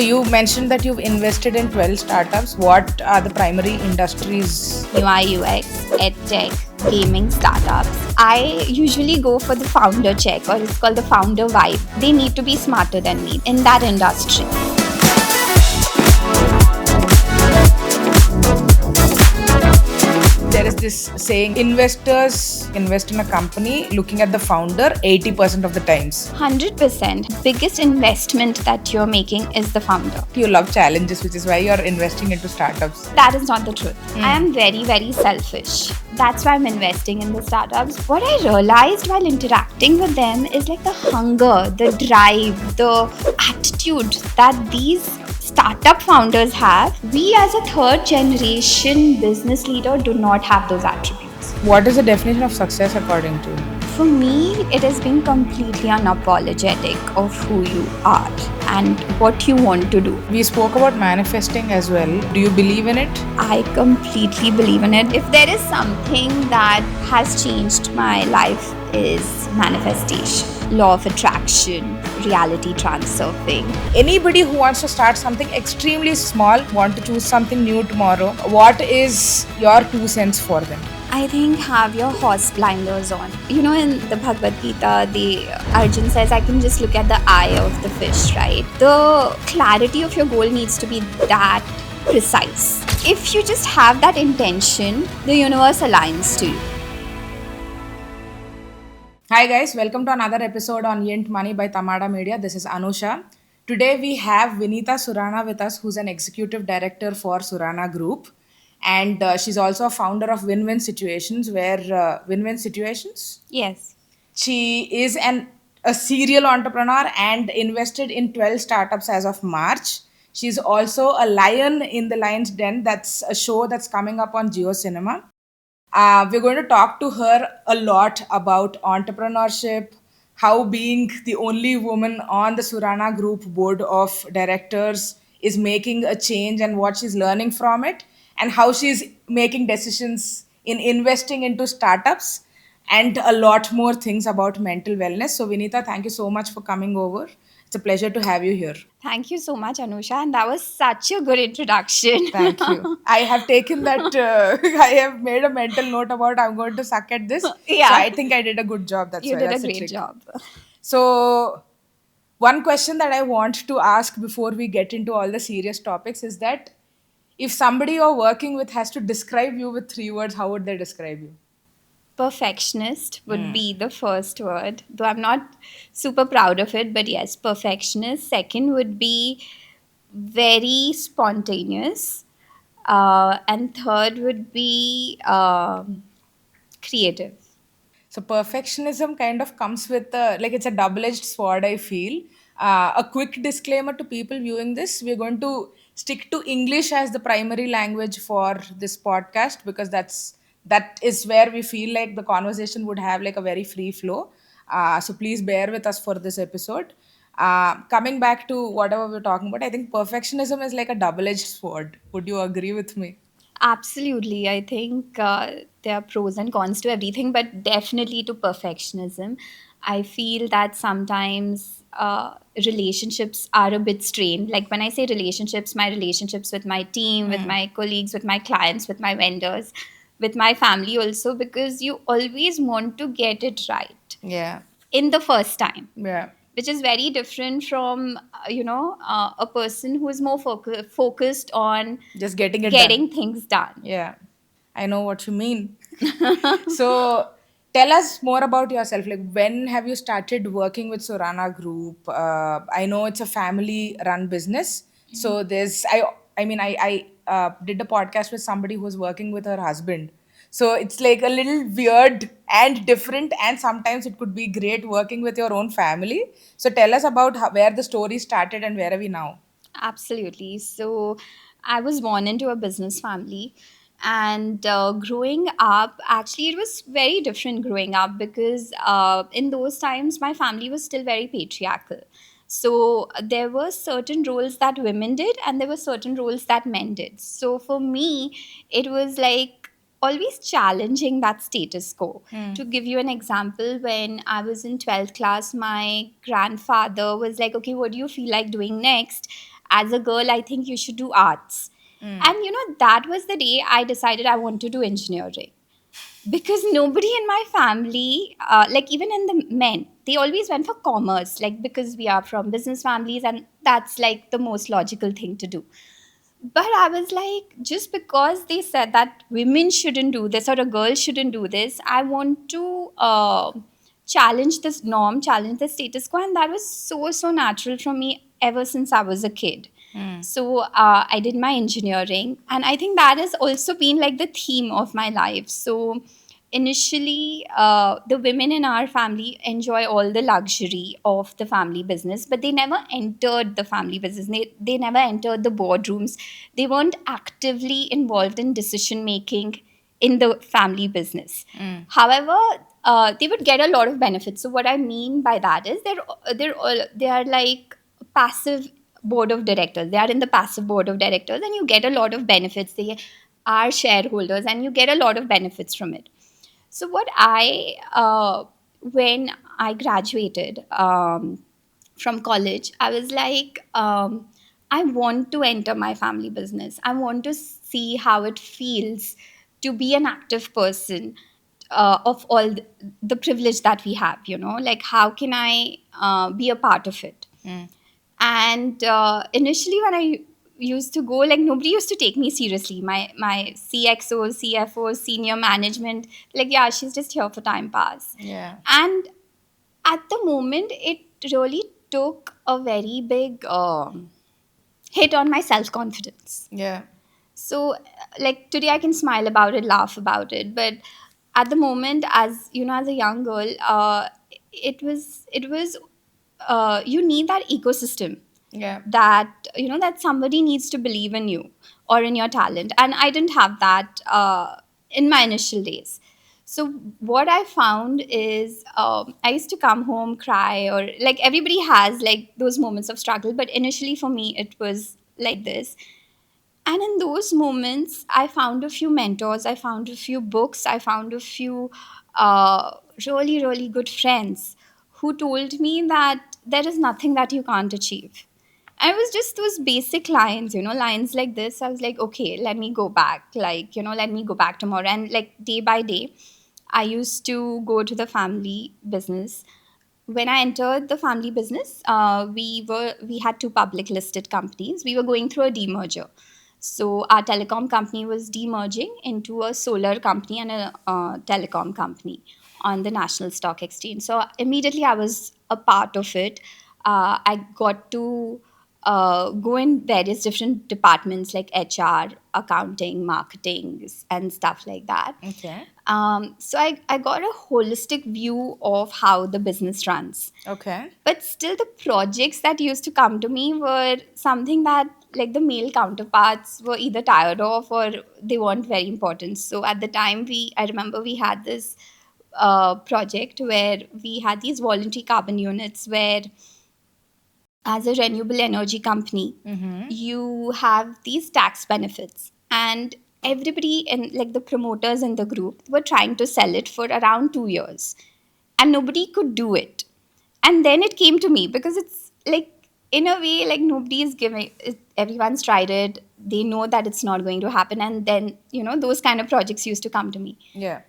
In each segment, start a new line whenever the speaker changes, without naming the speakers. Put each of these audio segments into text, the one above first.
So you mentioned that you've invested in 12 startups. What are the primary industries?
UI, UX, EdTech, gaming startups. I usually go for the founder check, or it's called the founder vibe. They need to be smarter than me in that industry.
There is this saying, investors invest in a company looking at the founder 80% of the times.
100%. Biggest investment that you're making is the founder.
You love challenges, which is why you're investing into startups.
That is not the truth. I am very, very selfish. That's why I'm investing in the startups. What I realized while interacting with them is like the hunger, the drive, the attitude that these startup founders have. We as a third generation business leader do not have those attributes.
What is the definition of success according to you?
For me, it has been completely unapologetic of who you are and what you want to do.
We spoke about manifesting as well. Do you believe in it?
I completely believe in it. If there is something that has changed my life is manifestation, law of attraction, reality transurfing.
Anybody who wants to start something extremely small, want to choose something new tomorrow, what is your 2 cents for them?
I think have your horse blinders on. You know, in the Bhagavad Gita, Arjun says, I can just look at the eye of the fish, right? The clarity of your goal needs to be that precise. If you just have that intention, the universe aligns to you.
Hi guys, welcome to another episode on Yint Money by Tamada Media. This is Anusha. Today we have Vinita Surana with us, who's an executive director for Surana Group. And she's also a founder of Win-Win Situations, Win-Win Situations?
Yes.
She is a serial entrepreneur and invested in 12 startups as of March. She's also a lion in the Lion's Den. That's a show that's coming up on Geo Cinema. We're going to talk to her a lot about entrepreneurship, how being the only woman on the Surana Group board of directors is making a change and what she's learning from it, and how she's making decisions in investing into startups, and a lot more things about mental wellness. So, Vinita, thank you so much for coming over. It's a pleasure to have you here.
Thank you so much, Anusha. And that was such a good introduction.
Thank you. I have taken that, I have made a mental note about I'm going to suck at this.
Yeah.
So I think I did a good job. That's
You
why.
did
That's
a
the
great
trick.
job.
So, one question that I want to ask before we get into all the serious topics is that if somebody you're working with has to describe you with 3 words, how would they describe you?
Perfectionist would be the first word, though I'm not super proud of it, but yes, perfectionist. Second would be very spontaneous. And third would be creative.
So perfectionism kind of comes with like it's a double-edged sword, I feel. A quick disclaimer to people viewing this: we're going to stick to English as the primary language for this podcast because that is where we feel like the conversation would have like a very free flow. So please bear with us for this episode. Coming back to whatever we're talking about, I think perfectionism is like a double-edged sword. Would you agree with me?
Absolutely. I think there are pros and cons to everything, but definitely to perfectionism. I feel that sometimes relationships are a bit strained. Like when I say relationships, my relationships with my team, with my colleagues, with my clients, with my vendors, with my family also, because you always want to get it right
Yeah.
in the first time,
Yeah.
which is very different from a person who is more focused on
Just getting it done.
getting things done.
Yeah, I know what you mean. So, tell us more about yourself. Like, when have you started working with Surana Group? I know it's a family-run business. So I mean, I did a podcast with somebody who was working with her husband. So it's like a little weird and different, and sometimes it could be great working with your own family. So tell us about where the story started and where are we now?
Absolutely. So I was born into a business family. And growing up, actually, it was very different growing up because in those times, my family was still very patriarchal. So there were certain roles that women did, and there were certain roles that men did. So for me, it was like always challenging that status quo. To give you an example, when I was in 12th class, my grandfather was like, okay, what do you feel like doing next? as a girl, I think you should do arts. And that was the day I decided I want to do engineering, because nobody in my family, like even in the men, they always went for commerce, like because we are from business families and that's like the most logical thing to do. But I was like, just because they said that women shouldn't do this or a girl shouldn't do this, I want to challenge this norm, challenge the status quo. And that was so, so natural for me ever since I was a kid. So I did my engineering, and I think that has also been like the theme of my life. So initially, the women in our family enjoy all the luxury of the family business, but they never entered the family business. They never entered the boardrooms. They weren't actively involved in decision making in the family business. However, they would get a lot of benefits. So what I mean by that is they are like passive board of directors. They are in the passive board of directors, and you get a lot of benefits. They are shareholders, and you get a lot of benefits from it. So what I when I graduated from college, I was like, I want to enter my family business. I want to see how it feels to be an active person, of all the privilege that we have. Like how can I be a part of it? And initially, when I used to go, like nobody used to take me seriously. My CXO, CFO, senior management, like, yeah, she's just here for time pass.
Yeah.
And at the moment, it really took a very big hit on my self confidence.
Yeah.
So, like today, I can smile about it, laugh about it, but at the moment, as as a young girl, it was you need that ecosystem,
Yeah.
that that somebody needs to believe in you or in your talent, and I didn't have that in my initial days. So what I found is, I used to come home, cry, or like everybody has like those moments of struggle, but initially for me it was like this. And in those moments, I found a few mentors, I found a few books, I found a few uh, really, really good friends who told me that there is nothing that you can't achieve. I was just those basic lines, lines like this. I was like, okay, let me go back. Like, let me go back tomorrow. And like day by day, I used to go to the family business. When I entered the family business, we had two public listed companies. We were going through a demerger. So our telecom company was demerging into a solar company and a telecom company on the National Stock Exchange. So immediately I was a part of it. I got to go in various different departments like HR, accounting, marketing, and stuff like that.
Okay.
So I got a holistic view of how the business runs.
Okay.
But still, the projects that used to come to me were something that like the male counterparts were either tired of or they weren't very important. So at the time, I remember we had this project where we had these voluntary carbon units where, as a renewable energy company, you have these tax benefits, and everybody in like the promoters in the group were trying to sell it for around 2 years, and nobody could do it. And then it came to me, because it's like, in a way, like nobody is giving it, everyone's tried it, they know that it's not going to happen, and then those kind of projects used to come to me.
Yeah.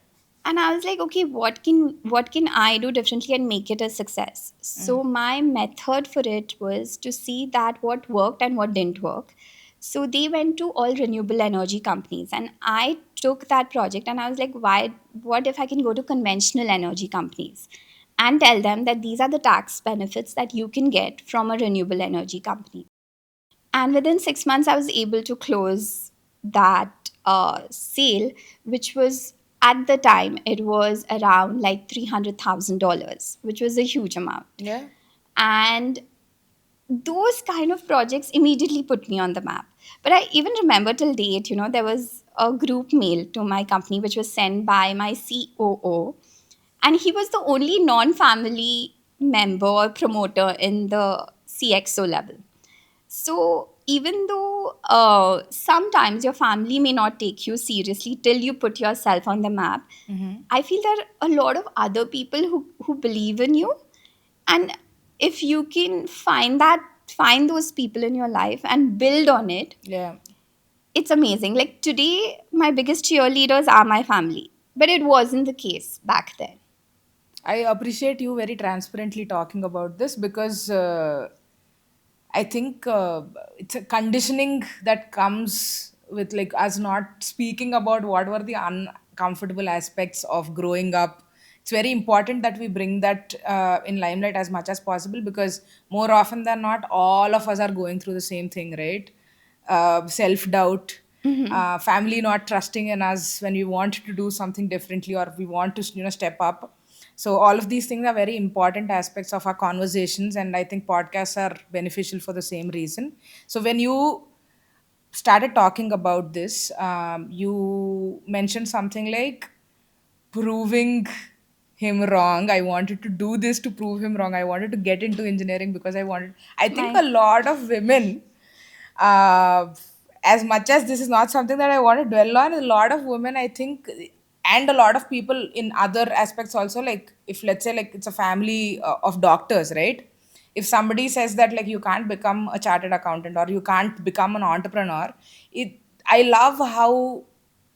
And I was like, okay, what can I do differently and make it a success? So my method for it was to see that what worked and what didn't work. So they went to all renewable energy companies, and I took that project and I was like, why what if I can go to conventional energy companies and tell them that these are the tax benefits that you can get from a renewable energy company? And within 6 months, I was able to close that sale, which was, at the time, it was around like $300,000, which was a huge amount.
Yeah.
And those kind of projects immediately put me on the map. But I even remember till date, there was a group mail to my company which was sent by my COO, and he was the only non-family member or promoter in the CXO level. So even though sometimes your family may not take you seriously till you put yourself on the map, I feel there are a lot of other people who believe in you. And if you can find that find those people in your life and build on it,
Yeah.
it's amazing. Like today, my biggest cheerleaders are my family, but it wasn't the case back then.
I appreciate you very transparently talking about this because I think it's a conditioning that comes with like us not speaking about what were the uncomfortable aspects of growing up. It's very important that we bring that in limelight as much as possible because more often than not, all of us are going through the same thing, right? Self doubt, family not trusting in us when we want to do something differently or we want to step up. So all of these things are very important aspects of our conversations, and I think podcasts are beneficial for the same reason. So when you started talking about this, you mentioned something like proving him wrong. I wanted to do this to prove him wrong. I wanted to get into engineering because I think
My
a lot of women, uh, as much as this is not something that I want to dwell on, a lot of women, I think, and a lot of people in other aspects also, like if let's say like it's a family of doctors, right? If somebody says that like you can't become a chartered accountant or you can't become an entrepreneur, it I love how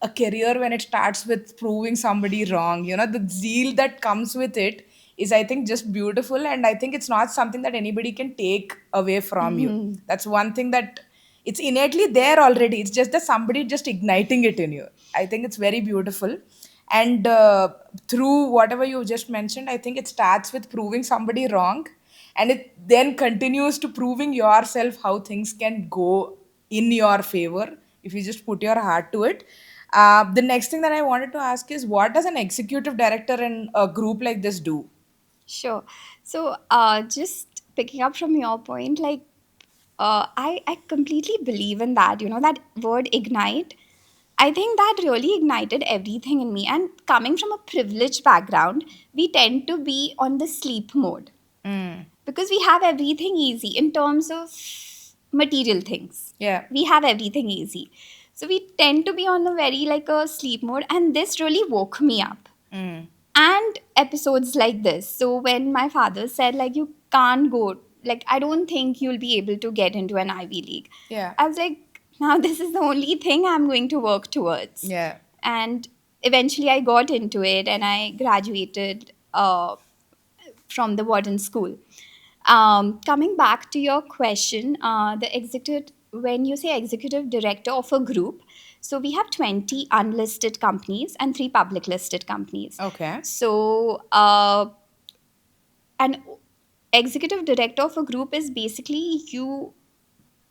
a career when it starts with proving somebody wrong, the zeal that comes with it is, I think, just beautiful. And I think it's not something that anybody can take away from you.
Mhm.
That's one thing that it's innately there already. It's just that somebody just igniting it in you. I think it's very beautiful. And through whatever you just mentioned, I think it starts with proving somebody wrong, and it then continues to proving yourself how things can go in your favor if you just put your heart to it. The next thing that I wanted to ask is, what does an executive director in a group like this do?
Sure. So, just picking up from your point, like, I completely believe in that, that word ignite. I think that really ignited everything in me. And coming from a privileged background, we tend to be on the sleep mode
Mm.
because we have everything easy in terms of material things.
Yeah.
We have everything easy. So we tend to be on a very like a sleep mode. And this really woke me up,
Mm.
and episodes like this. So when my father said like you can't go, like I don't think you'll be able to get into an Ivy League,
Yeah.
I was like, now this is the only thing I'm going to work towards.
Yeah.
And eventually I got into it and I graduated from the Warden School. Coming back to your question, the executive, when you say executive director of a group, so we have 20 unlisted companies and 3 public listed companies.
Okay.
So, an executive director of a group is basically you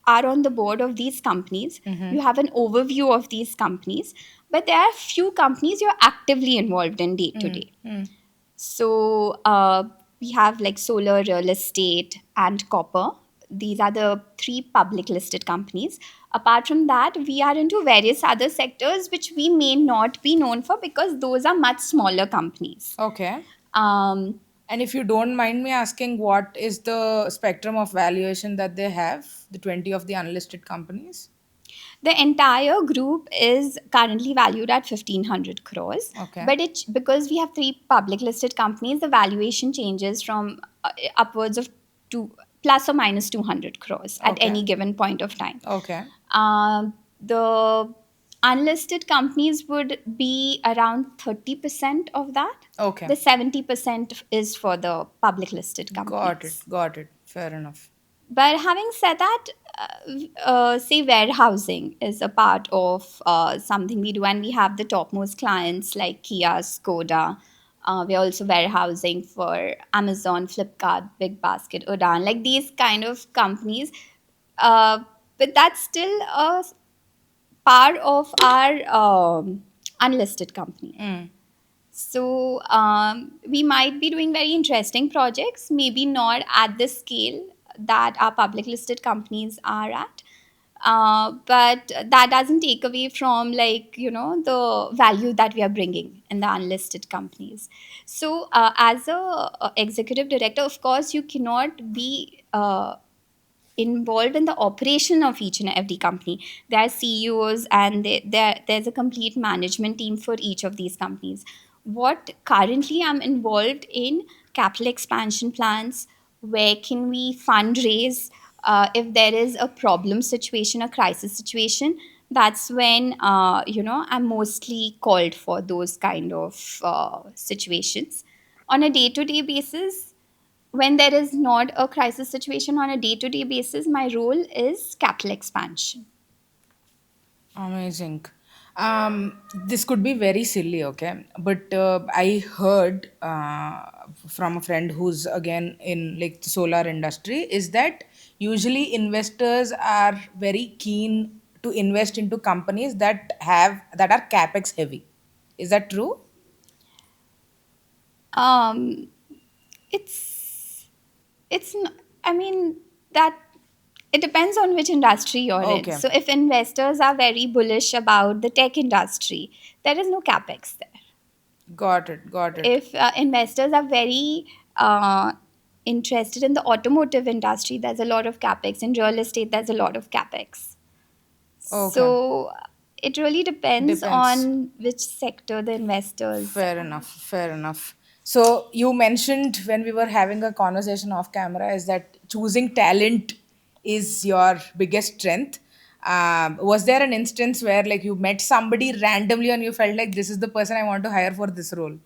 are on the board of these companies,
Mm-hmm.
you have an overview of these companies, but there are few companies you're actively involved in day to
Mm.
day.
Mm.
So we have like solar, real estate, and copper. These are the 3 public listed companies. Apart from that, we are into various other sectors which we may not be known for because those are much smaller companies.
Okay.
Um,
And if you don't mind me asking, what is the spectrum of valuation that they have, the 20 of the unlisted companies?
the entire group is currently valued at 1500 crores,
Okay.
but it because we have 3 public listed companies, the valuation changes from upwards of 2 plus or minus 200 crores at
Okay.
any given point of time.
Okay.
The unlisted companies would be around 30% of that.
Okay.
The 70% is for the public listed
Got it.
companies.
Got it. Fair enough.
But having said that, say warehousing is a part of something we do, and we have the topmost clients like Kia, Skoda. We're also warehousing for Amazon, Flipkart, Big Basket, Udan, like these kind of companies. Uh, but that's still a part of our unlisted company.
Mm.
So we might be doing very interesting projects, maybe not at the scale that our public listed companies are at. But that doesn't take away from like the value that we are bringing in the unlisted companies. So as a executive director, of course you cannot be involved in the operation of each and every company. There are CEOs and there's a complete management team for each of these companies. What currently I'm involved in capital expansion plans, where can we fundraise, if there is a problem situation, a crisis situation, that's when I'm mostly called for those kind of situations. On a day-to-day basis, when there is not a crisis situation on a day-to-day basis, my role is capital expansion.
Amazing. This could be very silly, okay? But I heard from a friend who's again in like the solar industry is that usually investors are very keen to invest into companies that are capex heavy. Is that true?
um, it's I mean, that it depends on which industry you're in.
Okay,
So if investors are very bullish about the tech industry, there is no capex there.
got it, got it.
If investors are very interested in the automotive industry, there's a lot of capex. In real estate, there's a lot of capex.
Okay,
So it really depends
depends.
on which sector the investors.
Fair enough, fair enough. So you mentioned when we were having a conversation off camera is that choosing talent is your biggest strength. Was there an instance where like you met somebody randomly and you felt like this is the person I want to hire for this role?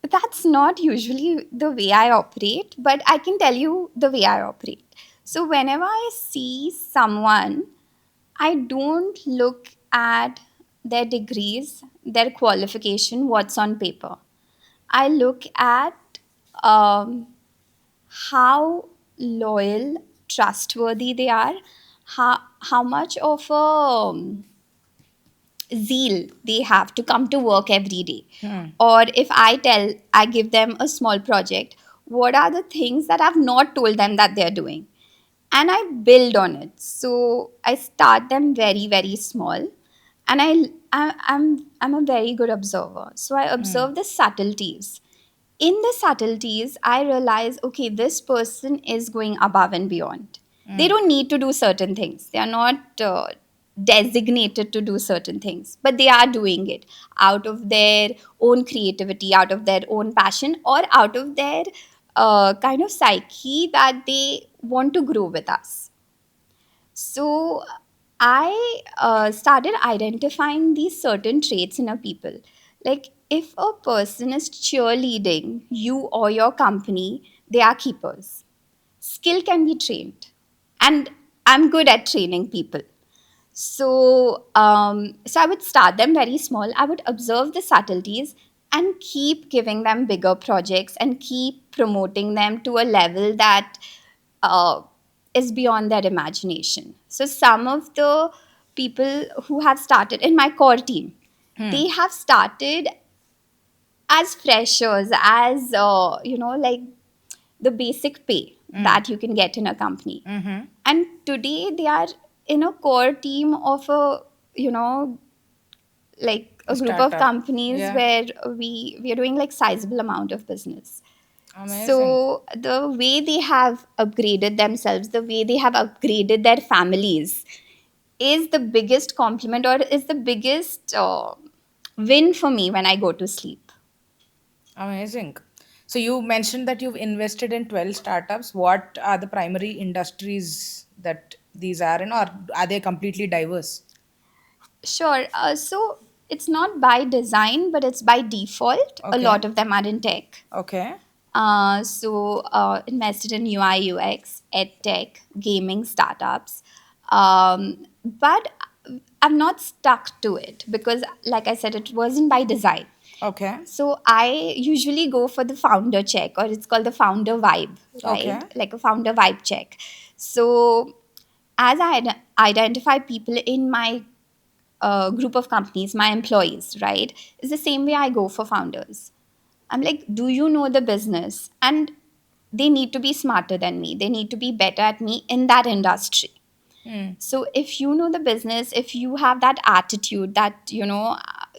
That's not usually the way I operate, but I can tell you the way I operate. So whenever I see someone, I don't look at their degrees, their qualification, what's on paper. I look at um, how loyal, trustworthy they are, how much of a zeal they have to come to work every day. Or if I give them a small project, what are the things that I've not told them that they're doing? And I build on it. So I start them very, very small. And I'm a very good observer. So I observe the subtleties. In the subtleties, I realize, okay, this person is going above and beyond. They don't need to do certain things. They are not designated to do certain things, but they are doing it out of their own creativity, out of their own passion, or out of their kind of psyche that they want to grow with us. So I started identifying these certain traits in a people. Like if a person is cheerleading you or your company, they are keepers. Skill can be trained, and I'm good at training people. So I would start them very small. I would observe the subtleties and keep giving them bigger projects and keep promoting them to a level that uh, is beyond their imagination. So some of the people who have started in my core team, they have started as freshers, as like the basic pay that you can get in a company. And today they are in a core team of a, like a group of
Startup.
companies
Yeah.
where we are doing like sizable amount of business.
Amazing.
So the way they have upgraded themselves, the way they have upgraded their families is the biggest compliment, or is the biggest win for me when I go to sleep.
Amazing. So you mentioned that you've invested in 12 startups. What are the primary industries that these are in, or are they completely diverse?
Sure. So it's not by design, but it's by default. A
Okay.
lot of them are in tech.
Okay.
Invested in UI, UX, ed tech, gaming startups. But I'm not stuck to it because, like I said, it wasn't by design.
Okay.
So I usually go for the founder check, or it's called the founder vibe,
Okay.
right? Like a founder vibe check. So as I identify people in my group of companies, my employees, right, is the same way I go for founders. I'm like, do you know the business? And they need to be smarter than me. They need to be better at me in that industry. So if you know the business, if you have that attitude, that,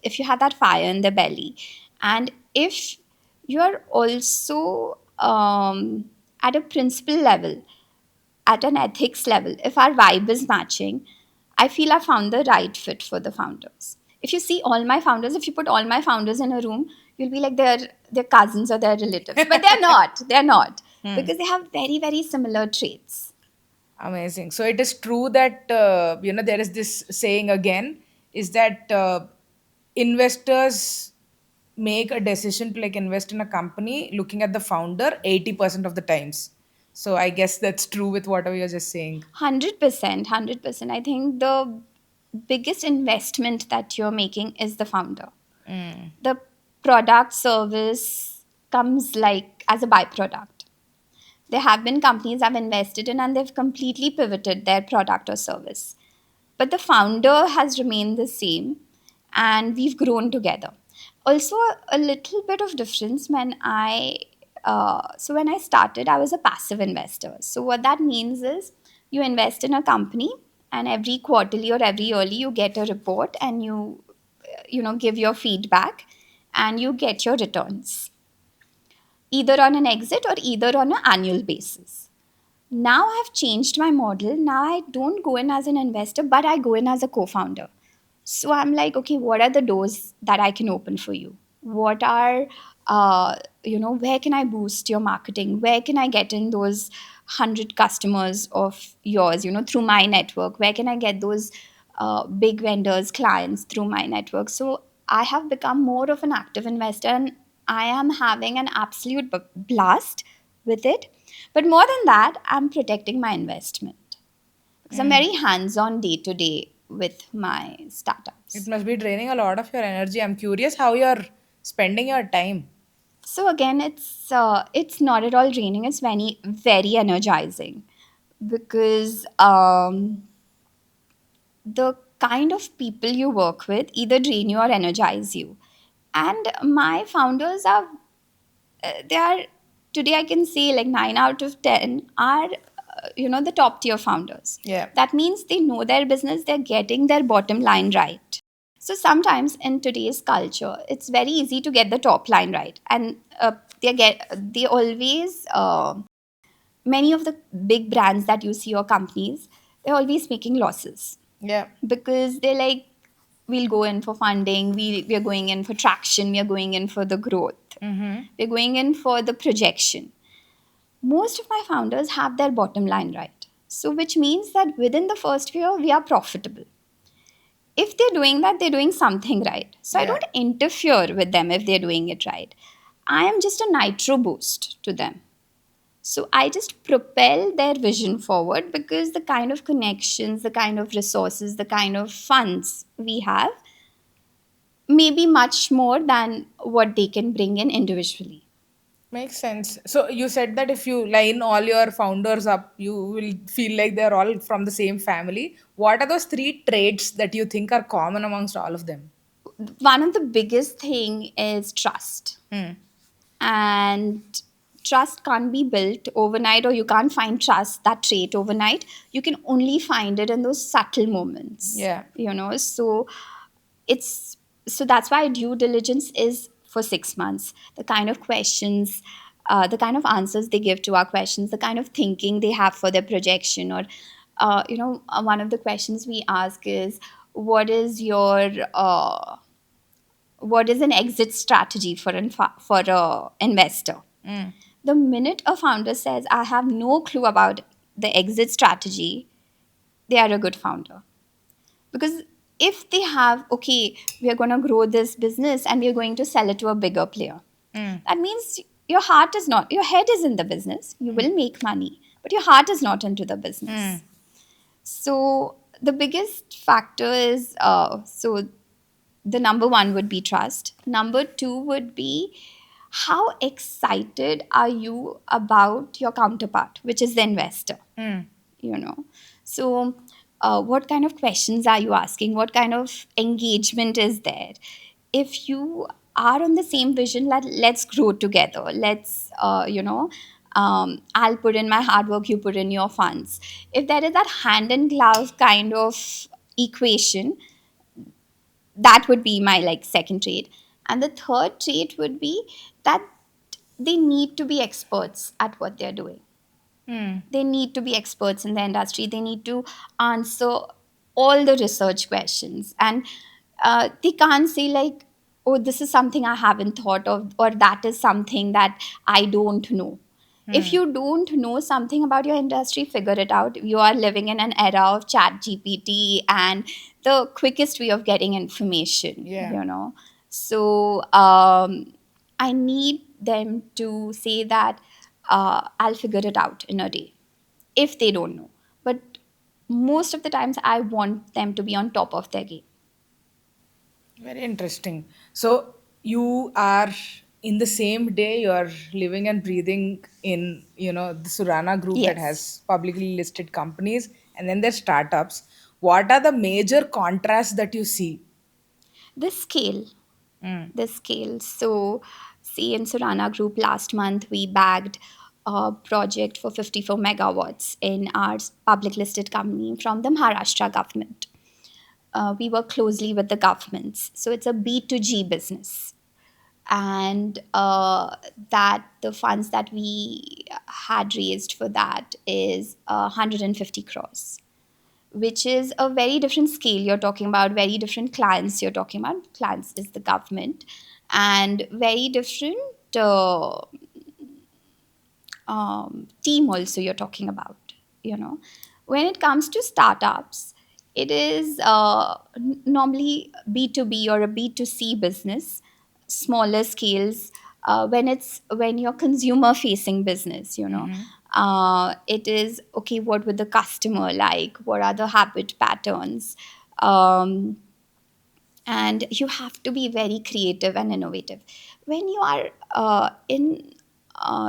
if you have that fire in the belly, and if you're also at a principle level, at an ethics level, if our vibe is matching, I feel I found the right fit for the founders. If you see all my founders, if you put all my founders in a room, you'll be like they're cousins or they're relatives. But they're not. They're not. Because they have very, very similar traits.
Amazing. So it is true that there is this saying again, is that investors make a decision to like invest in a company looking at the founder 80% of the times. So I guess that's true with whatever you're just saying.
100%, 100%. I think the biggest investment that you're making is the founder.
Mm.
The product service comes like as a byproduct. There have been companies I've invested in and they've completely pivoted their product or service. But the founder has remained the same and we've grown together. Also, a little bit of difference when when I started, I was a passive investor. So what that means is you invest in a company and every quarterly or every yearly you get a report and you give your feedback and you get your returns either on an exit or either on an annual basis. Now I've changed my model. Now I don't go in as an investor, but I go in as a co founder. So I'm like, okay, what are the doors that I can open for you? What are, where can I boost your marketing? Where can I get in those 100 customers of yours, through my network? Where can I get those big vendors, clients through my network? So I have become more of an active investor and I am having an absolute blast with it. But more than that, I'm protecting my investment because I'm
Mm.
very hands on day to day with my
It
startups.
must be draining a lot of your energy. I'm curious how you're spending your time.
So again, it's not at all draining. It's very energizing because the kind of people you work with either drain you or energize you. And my founders are they are today I can say like 9 out of 10 are the top tier founders.
Yeah.
That means they know their business, they're getting their bottom line right. So sometimes in today's culture it's very easy to get the top line right and they always many of the big brands that you see or companies, they're always making losses
Yeah.
because they're like, we'll go in for funding, we're going in for traction, we're going in for the growth,
Mm-hmm.
we're going in for the projection. Most of my founders have their bottom line right. So, which means that within the first year, we are profitable. If they're doing that, they're doing something right. So, I
Yeah.
don't interfere with them if they're doing it right. I am just a nitro boost to them. So, I just propel their vision forward because the kind of connections, the kind of resources, the kind of funds we have may be much more than what they can bring in individually.
Makes sense. So you said that if you line all your founders up, you will feel like they're all from the same family. What are those three traits that you think are common amongst all of them?
One of the biggest thing is trust,
Hmm.
and trust can't be built overnight, or you can't find trust, that trait, overnight. You can only find it in those subtle moments,
Yeah.
so it's so that's why due diligence is for 6 months. The kind of questions, the kind of answers they give to our questions, the kind of thinking they have for their projection, or one of the questions we ask is, what is your what is an exit strategy for for a investor?
Mm.
The minute a founder says, I have no clue about the exit strategy, they are a good founder. Because if they have, okay, we are going to grow this business and we are going to sell it to a bigger player,
Mm.
that means your heart is not, your head is in the business, you will make money, but your heart is not into the
Mm.
business. So the biggest factor is the number one would be trust. Number two would be, how excited are you about your counterpart, which is the investor?
Mm.
You know, so what kind of questions are you asking? What kind of engagement is there? If you are on the same vision, let's grow together. Let's, I'll put in my hard work, you put in your funds. If there is that hand in glove kind of equation, that would be my like second trait. And the third trait would be that they need to be experts at what they're doing.
Mm.
They need to be experts in the industry. They need to answer all the research questions, and they can't say like, oh, this is something I haven't thought of, or that is something that I don't know. If you don't know something about your industry, figure it out. You are living in an era of chat gpt and the quickest way of getting information,
Yeah.
you know. So I need them to say that I'll figure it out in a day if they don't know. But most of the times I want them to be on top of their game.
Very interesting. So you are in the same day, you're living and breathing in, the Surana group that
Yes.
has publicly listed companies and then there's startups. What are the major contrasts that you see?
The scale.
Mm.
The scale. So, see, in Surana Group last month, we bagged a project for 54 megawatts in our public listed company from the Maharashtra government. We work closely with the governments. So, it's a B2G business. And that the funds that we had raised for that is 150 crores, which is a very different scale. You're talking about very different clients. You're talking about clients is the government, and very different team also you're talking about, you know. When it comes to startups, it is normally B2B or a B2C business, smaller scales. When you're consumer facing business, you know,
Mm-hmm.
it is okay, what would the customer like, what are the habit patterns, um, and you have to be very creative and innovative when you are in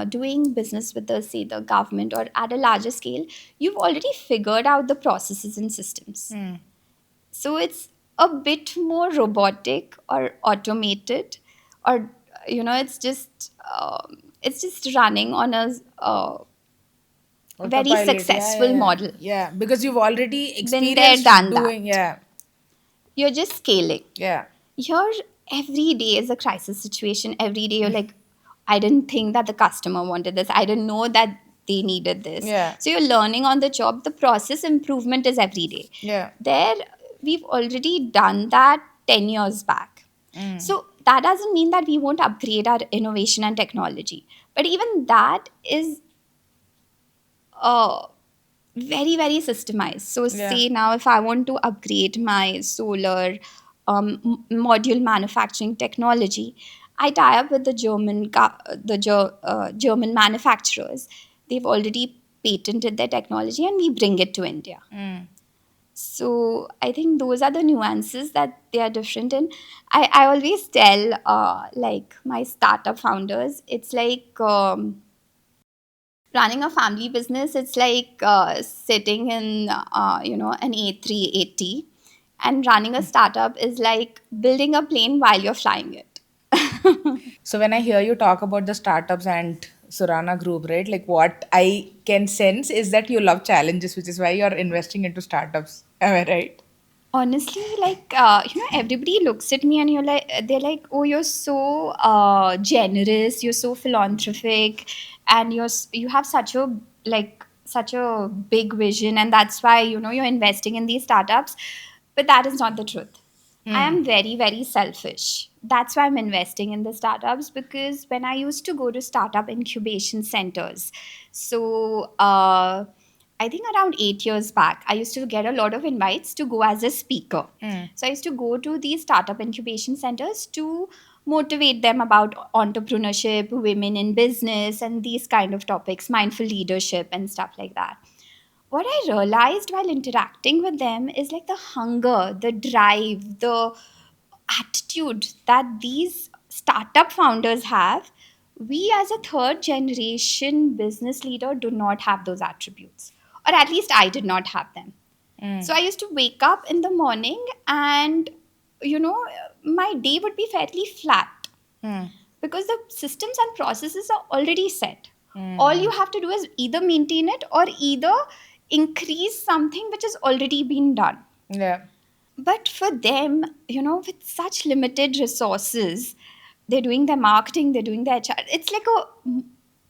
doing business with the, say, the government or at a larger scale. You've already figured out the processes and systems,
Mm.
so it's a bit more robotic or automated, or you know, it's just running on a very
Autopilot, yeah, yeah,
successful
yeah.
model.
Yeah, because you've already
Been there,
experienced
done
doing,
that.
yeah,
You're just scaling.
yeah,
Here, every day is a crisis situation. Every day you're like, I didn't think that the customer wanted this, I didn't know that they needed this.
yeah,
So you're learning on the job. The process improvement is every day.
yeah.
There, we've already done that 10 years back.
Mm.
So that doesn't mean that we won't upgrade our innovation and technology, but even that is uh, very very systemized. So
Yeah.
say now, if I want to upgrade my solar module manufacturing technology, I tie up with the German manufacturers. They've already patented their technology and we bring it to India.
Mm.
So I think those are the nuances that they are different in. I always tell like my startup founders, it's like running a family business, it's like sitting in an A380, and running a startup is like building a plane while you're flying it.
So when I hear you talk about the startups and Surana Group, right? Like what I can sense is that you love challenges, which is why you're investing into startups. Am I right?
Honestly, like everybody looks at me and they're like, oh, you're so generous, you're so philanthropic, and you have such a, like, such a big vision, and that's why, you know, you're investing in these startups. But that is not the truth. I
Hmm.
am very, very selfish. That's why I'm investing in the startups, because when I used to go to startup incubation centers, so I think around 8 years back, I used to get a lot of invites to go as a speaker.
Hmm.
So I used to go to these startup incubation centers to motivate them about entrepreneurship, women in business, and these kind of topics, mindful leadership, and stuff like that. What I realized while interacting with them is like the hunger, the drive, the attitude that these startup founders have. We, as a third generation business leader, do not have those attributes, or at least I did not have them.
Hmm.
So I used to wake up in the morning and, you know, my day would be fairly flat
Hmm.
because the systems and processes are already set. All
Hmm.
you have to do is either maintain it or either increase something which has already been done.
Yeah.
But for them, you know, with such limited resources, they're doing their marketing, they're doing their HR. It's like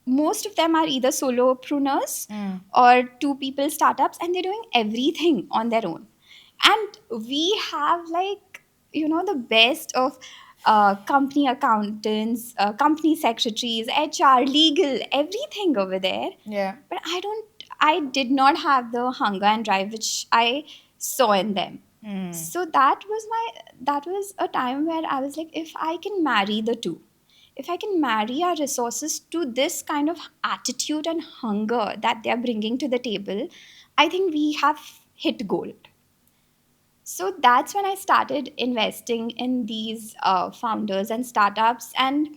most of them are either solopreneurs
Hmm.
or two people startups, and they're doing everything on their own. And we have, like, you know, the best of company accountants, company secretaries, HR, legal, everything over there.
Yeah.
But I did not have the hunger and drive which I saw in them.
Mm.
So that was a time where I was like, if I can marry the two, if I can marry our resources to this kind of attitude and hunger that they are bringing to the table, I think we have hit gold. So that's when I started investing in these founders and startups, and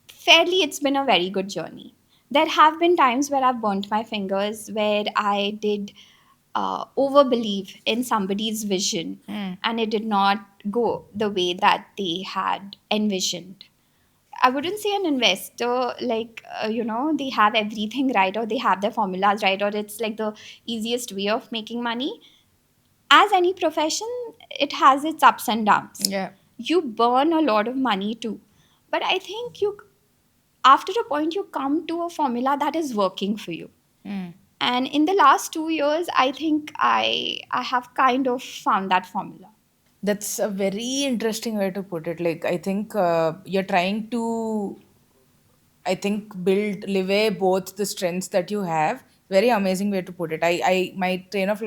fairly, it's been a very good journey. There have been times where I've burnt my fingers, where I did overbelieve in somebody's vision
Mm.
and it did not go the way that they had envisioned. I wouldn't say an investor, like, they have everything right or they have their formulas right or it's like the easiest way of making money. As any profession, it has its ups and downs.
Yeah.
You burn a lot of money too. But I think you after a point you come to a formula that is working for you.
Mm.
And in the last 2 years, I think I have kind of found that formula.
That's a very interesting way to put it. Like, I think you're trying to, I think, build, live both the strengths that you have. Very amazing way to put it. My train of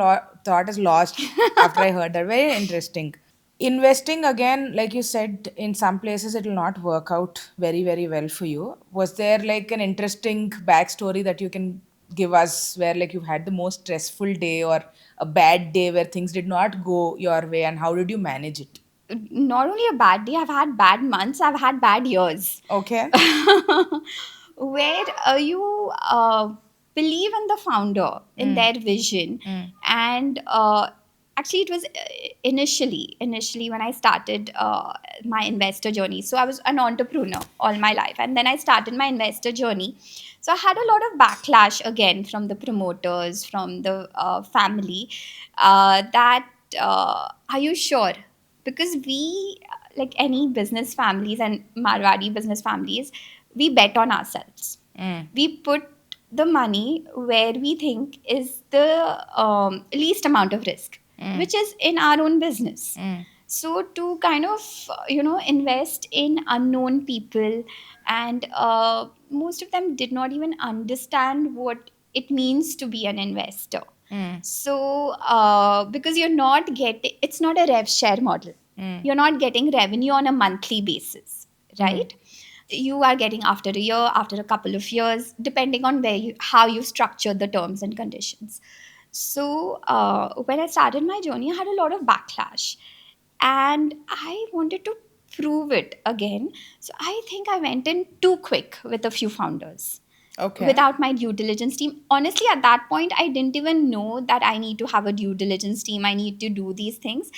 thought is lost after I heard that. Very interesting. Investing again, like you said, in some places it will not work out very, very well for you. Was there like an interesting backstory that you can give us where like you've had the most stressful day or a bad day where things did not go your way and how did you manage it?
Not only a bad day, I've had bad months, I've had bad years.
Okay.
Where you believe in the founder, in
Mm.
their vision,
Mm.
and actually it was initially when I started my investor journey. So I was an entrepreneur all my life, and then I started my investor journey. So I had a lot of backlash again from the promoters, from the family, that are you sure? Because we, like any business families and Marwadi business families, we bet on ourselves.
Mm.
We put the money where we think is the least amount of risk,
Mm.
which is in our own business.
Mm.
So to kind of invest in unknown people, and most of them did not even understand what it means to be an investor.
Mm.
So because you're not getting, it's not a rev share model.
Mm.
You're not getting revenue on a monthly basis,
Mm.
right? You are getting after a year, after a couple of years, depending on how you structured the terms and conditions. So when I started my journey, I had a lot of backlash, and I wanted to prove it again. So I think I went in too quick with a few founders
Okay.
without my due diligence team. Honestly, at that point, I didn't even know that I need to have a due diligence team. I need to do these things.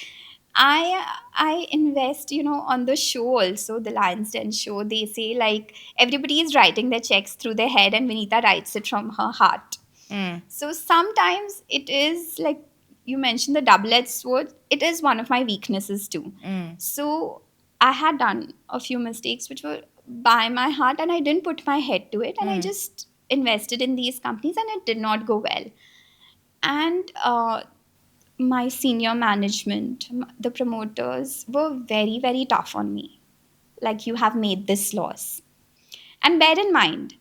I invest, on the show also, the Lions Den show. They say like everybody is writing their checks through their head, and Vinita writes it from her heart.
Mm.
So sometimes it is like you mentioned the double-edged sword. It is one of my weaknesses too.
Mm.
So I had done a few mistakes which were by my heart, and I didn't put my head to it, and I
Mm.
just invested in these companies, and it did not go well. And my senior management, the promoters, were very, very tough on me. Like, you have made this loss. And bear in mind,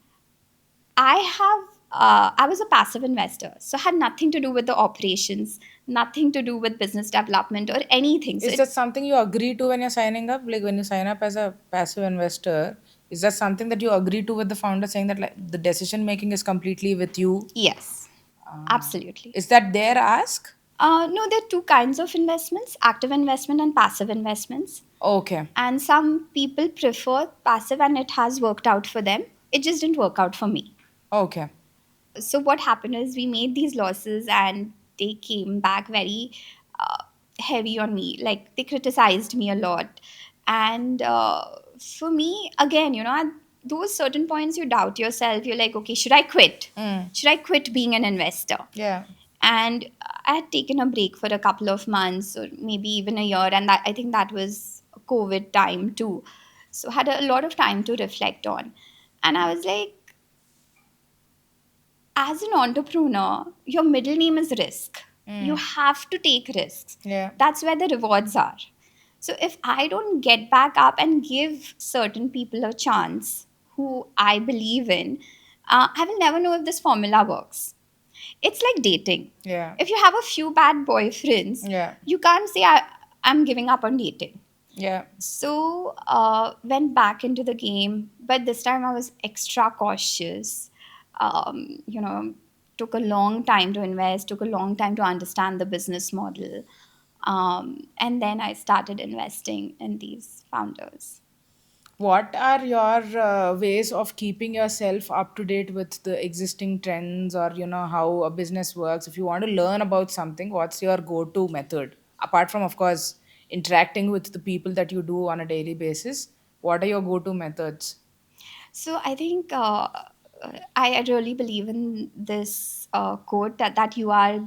I was a passive investor, so had nothing to do with the operations, nothing to do with business development or anything. So
Is that something you agree to when you're signing up? Like when you sign up as a passive investor, is that something that you agree to with the founder saying that like the decision making is completely with you?
yes, absolutely.
Is that their ask?
No, there are two kinds of investments: active investment and passive investments.
Okay.
And some people prefer passive, and it has worked out for them. It just didn't work out for me.
Okay.
So what happened is we made these losses, and they came back very uh, heavy on me. Like, they criticized me a lot. And for me, again, at those certain points, you doubt yourself. You're like, okay, should I quit?
Mm.
Should I quit being an investor?
Yeah.
And I had taken a break for a couple of months or maybe even a year, and I think that was COVID time too. So had a lot of time to reflect on. And I was like, as an entrepreneur, your middle name is risk. You
Mm.
have to take risks.
Yeah.
That's where the rewards are. So if I don't get back up and give certain people a chance who I believe in, I will never know if this formula works. It's like dating.
Yeah.
If you have a few bad boyfriends,
Yeah.
you can't say, I'm giving up on dating.
Yeah.
So went back into the game, but this time I was extra cautious. You know, took a long time to invest, took a long time to understand the business model, and then I started investing in these founders.
What are your ways of keeping yourself up to date with the existing trends, or how a business works? If you want to learn about something, what's your go-to method apart from, of course, interacting with the people that you do on a daily basis? What are your go-to methods?
So I think I really believe in this quote that you are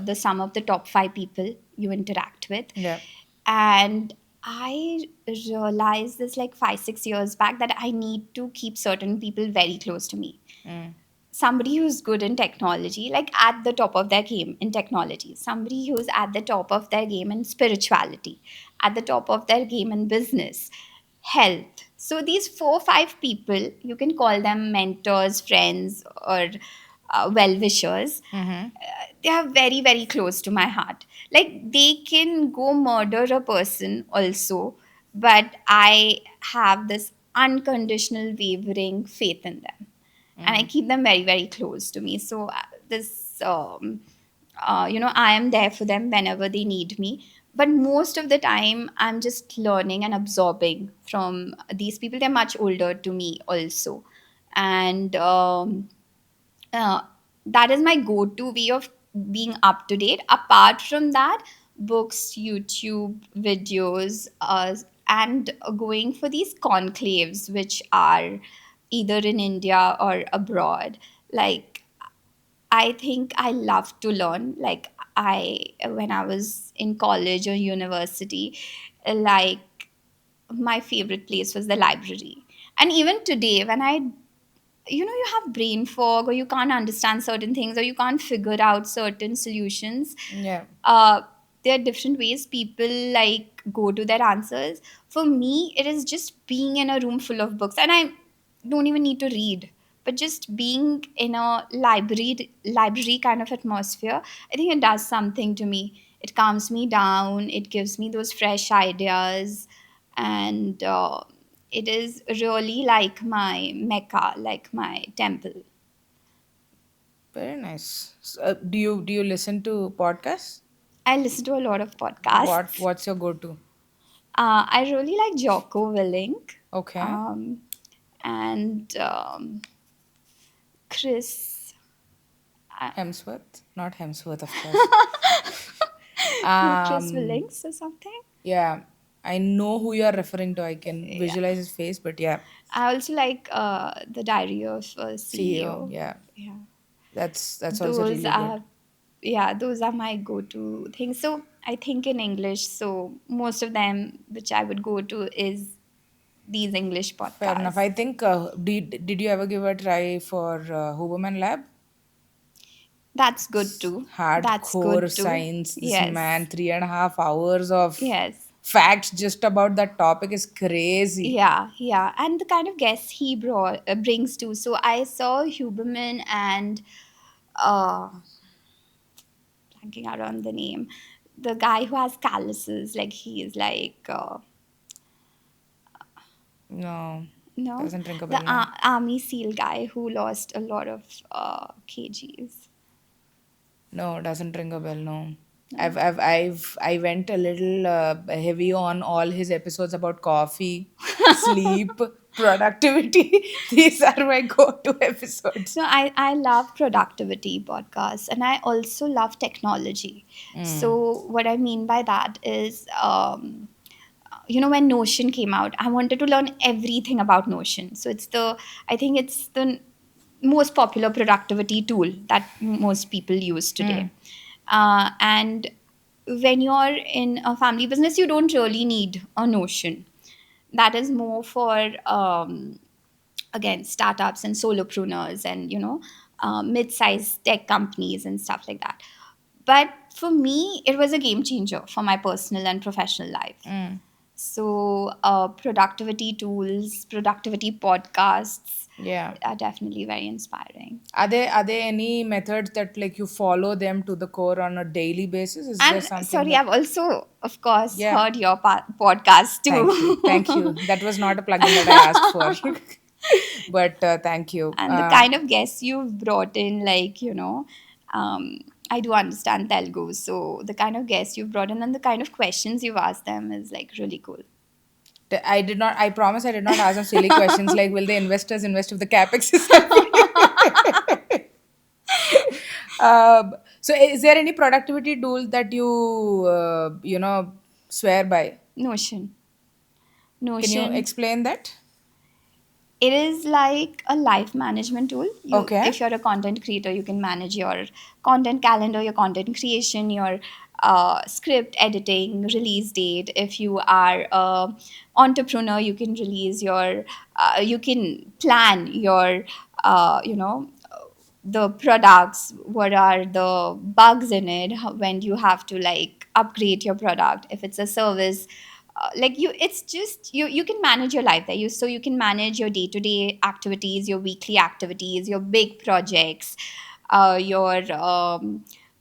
the sum of the top five people you interact with.
Yeah.
And I realized this like 5, 6 years back that I need to keep certain people very close to me.
Mm.
Somebody who's good in technology, like at the top of their game in technology, somebody who's at the top of their game in spirituality, at the top of their game in business, health. So these 4, 5 people, you can call them mentors, friends, or well wishers.
Mm-hmm.
They are very, very close to my heart. Like they can go murder a person also, but I have this unconditional, wavering faith in them, and I
Mm.
keep them very, very close to me. So this, I am there for them whenever they need me. But most of the time, I'm just learning and absorbing from these people. They're much older to me also, and uh, that is my go-to way of being up to date. Apart from that, books, YouTube videos, and going for these conclaves, which are either in India or abroad. Like, I think I love to learn. Like, when I was in college or university, like, my favorite place was the library. And even today, when you have brain fog, or you can't understand certain things, or you can't figure out certain solutions,
Yeah.
uh, there are different ways people like go to their answers. For me, it is just being in a room full of books, and I don't even need to read, but just being in a library kind of atmosphere, I think it does something to me. It calms me down, it gives me those fresh ideas, and it is really like my mecca, like my temple.
Very nice. Do you listen to podcasts?
I listen to a lot of
What
podcasts.
What's your go-to?
I really like Jocko Willink,
Okay.
um, and Chris. Uh,
Hemsworth, not Hemsworth, of course.
Chris
Um,
Willings or something.
yeah, I know who you are referring to. I can
Yeah.
visualize his face, but yeah,
I also like the Diary of a
CEO.
CEO.
Yeah,
Yeah,
that's also
those
really good.
are yeah, those are my go-to things. So I think in English, so most of them which I would go to is these English
Fair enough.
podcasts.
I think. Did you ever give a try for Huberman Lab?
That's good too. That's
Hardcore
good too.
science. This man,
Yes.
3.5 hours of
Yes.
facts just about that topic is crazy.
Yeah, yeah, and the kind of guests he brings too. So I saw Huberman and uh, blanking out on the name, the guy who has calluses. Like he is like
No,
no,
doesn't ring a
the
bell now.
army SEAL guy who lost a lot of kgs.
No, doesn't ring a bell. No,
No.
I went a little heavy on all his episodes about coffee, sleep, productivity. These are my go-to episodes.
No, I love productivity podcasts, and I also love technology.
Mm.
So what I mean by that is when Notion came out, I wanted to learn everything about Notion. So I think it's the most popular productivity tool that most people use today.
Mm.
And when you're in a family business, you don't really need a Notion. That is more for again startups and solopreneurs, and mid-sized tech companies and stuff like that. But for me, it was a game changer for my personal and professional life.
Mm.
So, productivity tools, productivity podcasts
Yeah.
are definitely very inspiring.
Are there any methods that like you follow them to the core on a daily basis? Is there
And
something
sorry,
that
I've also, of course,
yeah.
heard your podcast
Thank you. Thank
too.
you. That was not a plugin that I asked for. But thank you.
And the kind of guests you've brought in, like, um, I do understand Telugu. So the kind of guests you've brought in and the kind of questions you've asked them is like really cool.
I did not, I promise I did not ask them silly questions like, will the investors invest if the capex is happening? So, is there any productivity tool that swear by?
Notion.
Can you
Notion.
explain that?
It is like a life management tool.
Okay.
If you're a content creator, you can manage your content calendar, your content creation, your script editing, release date. If you are a entrepreneur, you can release your, you can plan your, the products, what are the bugs in it, when you have to like upgrade your product. If it's a service, like you, it's just you can manage your life there. You can manage your day-to-day activities, your weekly activities, your big projects, your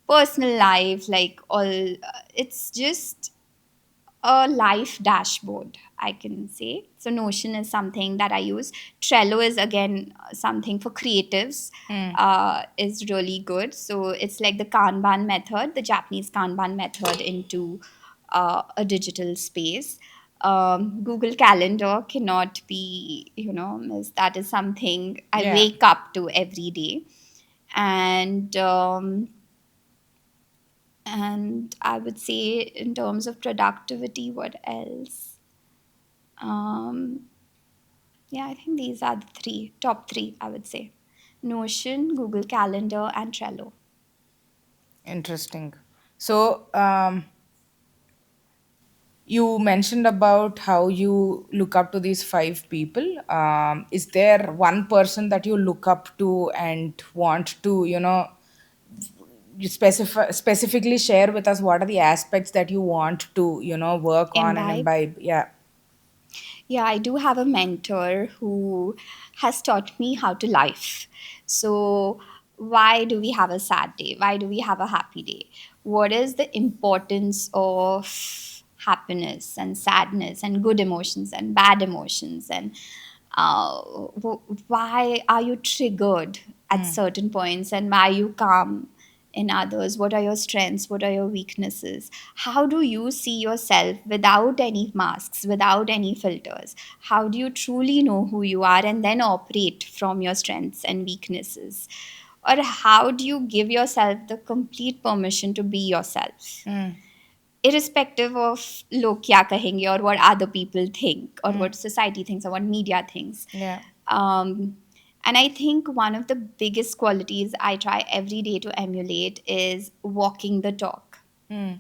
personal life, like all. It's just a life dashboard, I can say. So Notion is something that I use. Trello is again something for creatives,
Hmm.
is really good. So it's like the Kanban method, the Japanese Kanban method into a digital space. Google Calendar cannot be, missed. That is something I
Yeah.
wake up to every day. And I would say, in terms of productivity, what else? Um, yeah, I think these are the top three, I would say: Notion, Google Calendar, and Trello.
Interesting. So, you mentioned about how you look up to these five people. Is there one person that you look up to and want to, you specifically share with us what are the aspects that you want to, work on and
Imbibe.
imbibe? Yeah.
Yeah, I do have a mentor who has taught me how to life. So, why do we have a sad day? Why do we have a happy day? What is the importance of happiness and sadness and good emotions and bad emotions? And why are you triggered at
Hmm.
certain points and why you calm in others? What are your strengths? What are your weaknesses? How do you see yourself without any masks, without any filters? How do you truly know who you are and then operate from your strengths and weaknesses? Or how do you give yourself the complete permission to be yourself,
Hmm.
irrespective of log kya kahenge, or what other people think, or
Hmm.
what society thinks, or what media thinks?
Yeah.
um, and I think one of the biggest qualities I try every day to emulate is walking the talk.
Hmm.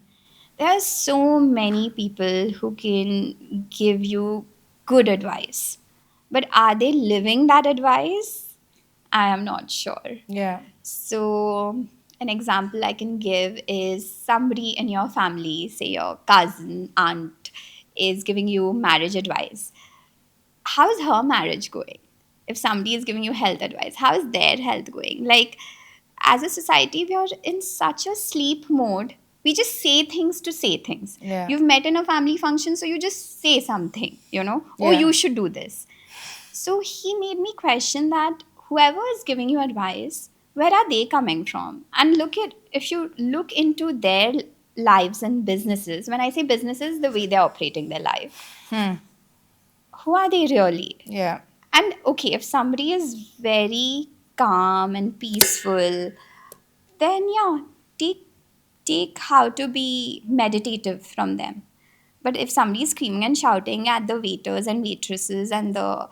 There are so many people who can give you good advice, but are they living that advice? I am not sure.
Yeah.
So, an example I can give is somebody in your family, say your cousin, aunt, is giving you marriage advice. How is her marriage going? If somebody is giving you health advice, how is their health going? Like, as a society, we are in such a sleep mode. We just say things to say things.
Yeah.
You've met in a family function, so you just say something, oh,
Yeah.
you should do this. So he made me question that whoever is giving you advice, where are they coming from? And if you look into their lives and businesses, when I say businesses, the way they're operating their life,
Hmm.
who are they really?
Yeah.
And okay, if somebody is very calm and peaceful, then yeah, take how to be meditative from them. But if somebody is screaming and shouting at the waiters and waitresses and the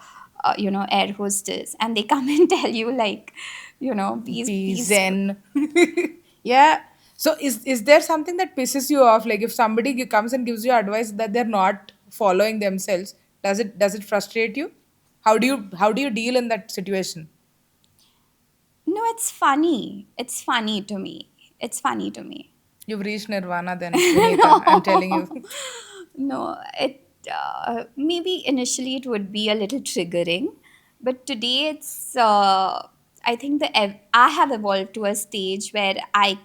air hostess, and they come and tell you like,
Be
peace.
zen. Yeah. So, is there something that pisses you off? Like if somebody comes and gives you advice that they're not following themselves, does it frustrate you? How do you deal in that situation?
No, it's funny. It's funny to me. It's funny to me.
You've reached nirvana then, Vinita. I'm telling you.
No, no. maybe initially it would be a little triggering, but today it's I think I have evolved to a stage where I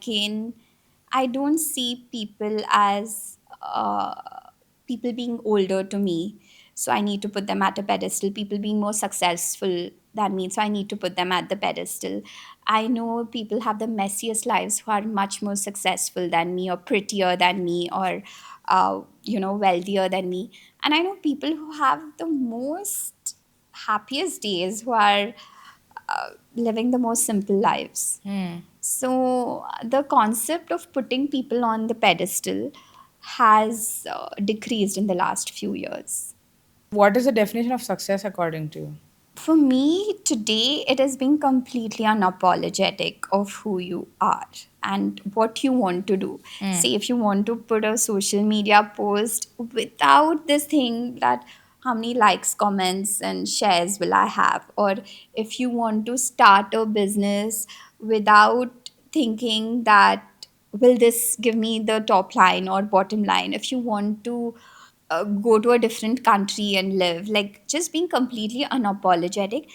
don't see people as people being older to me, so I need to put them at a pedestal. People being more successful than me, so I need to put them at the pedestal. I know people have the messiest lives who are much more successful than me, or prettier than me, or wealthier than me. And I know people who have the most happiest days, who are living the most simple lives. So the concept of putting people on the pedestal has decreased in the last few years.
What is the definition of success according to you?
For me, today, it has been completely unapologetic of who you are and what you want to do. Say, if you want to put a social media post without this thing that how many likes, comments, and shares will I have, or if you want to start a business without thinking that will this give me the top line or bottom line, if you want to go to a different country and live, like just being completely unapologetic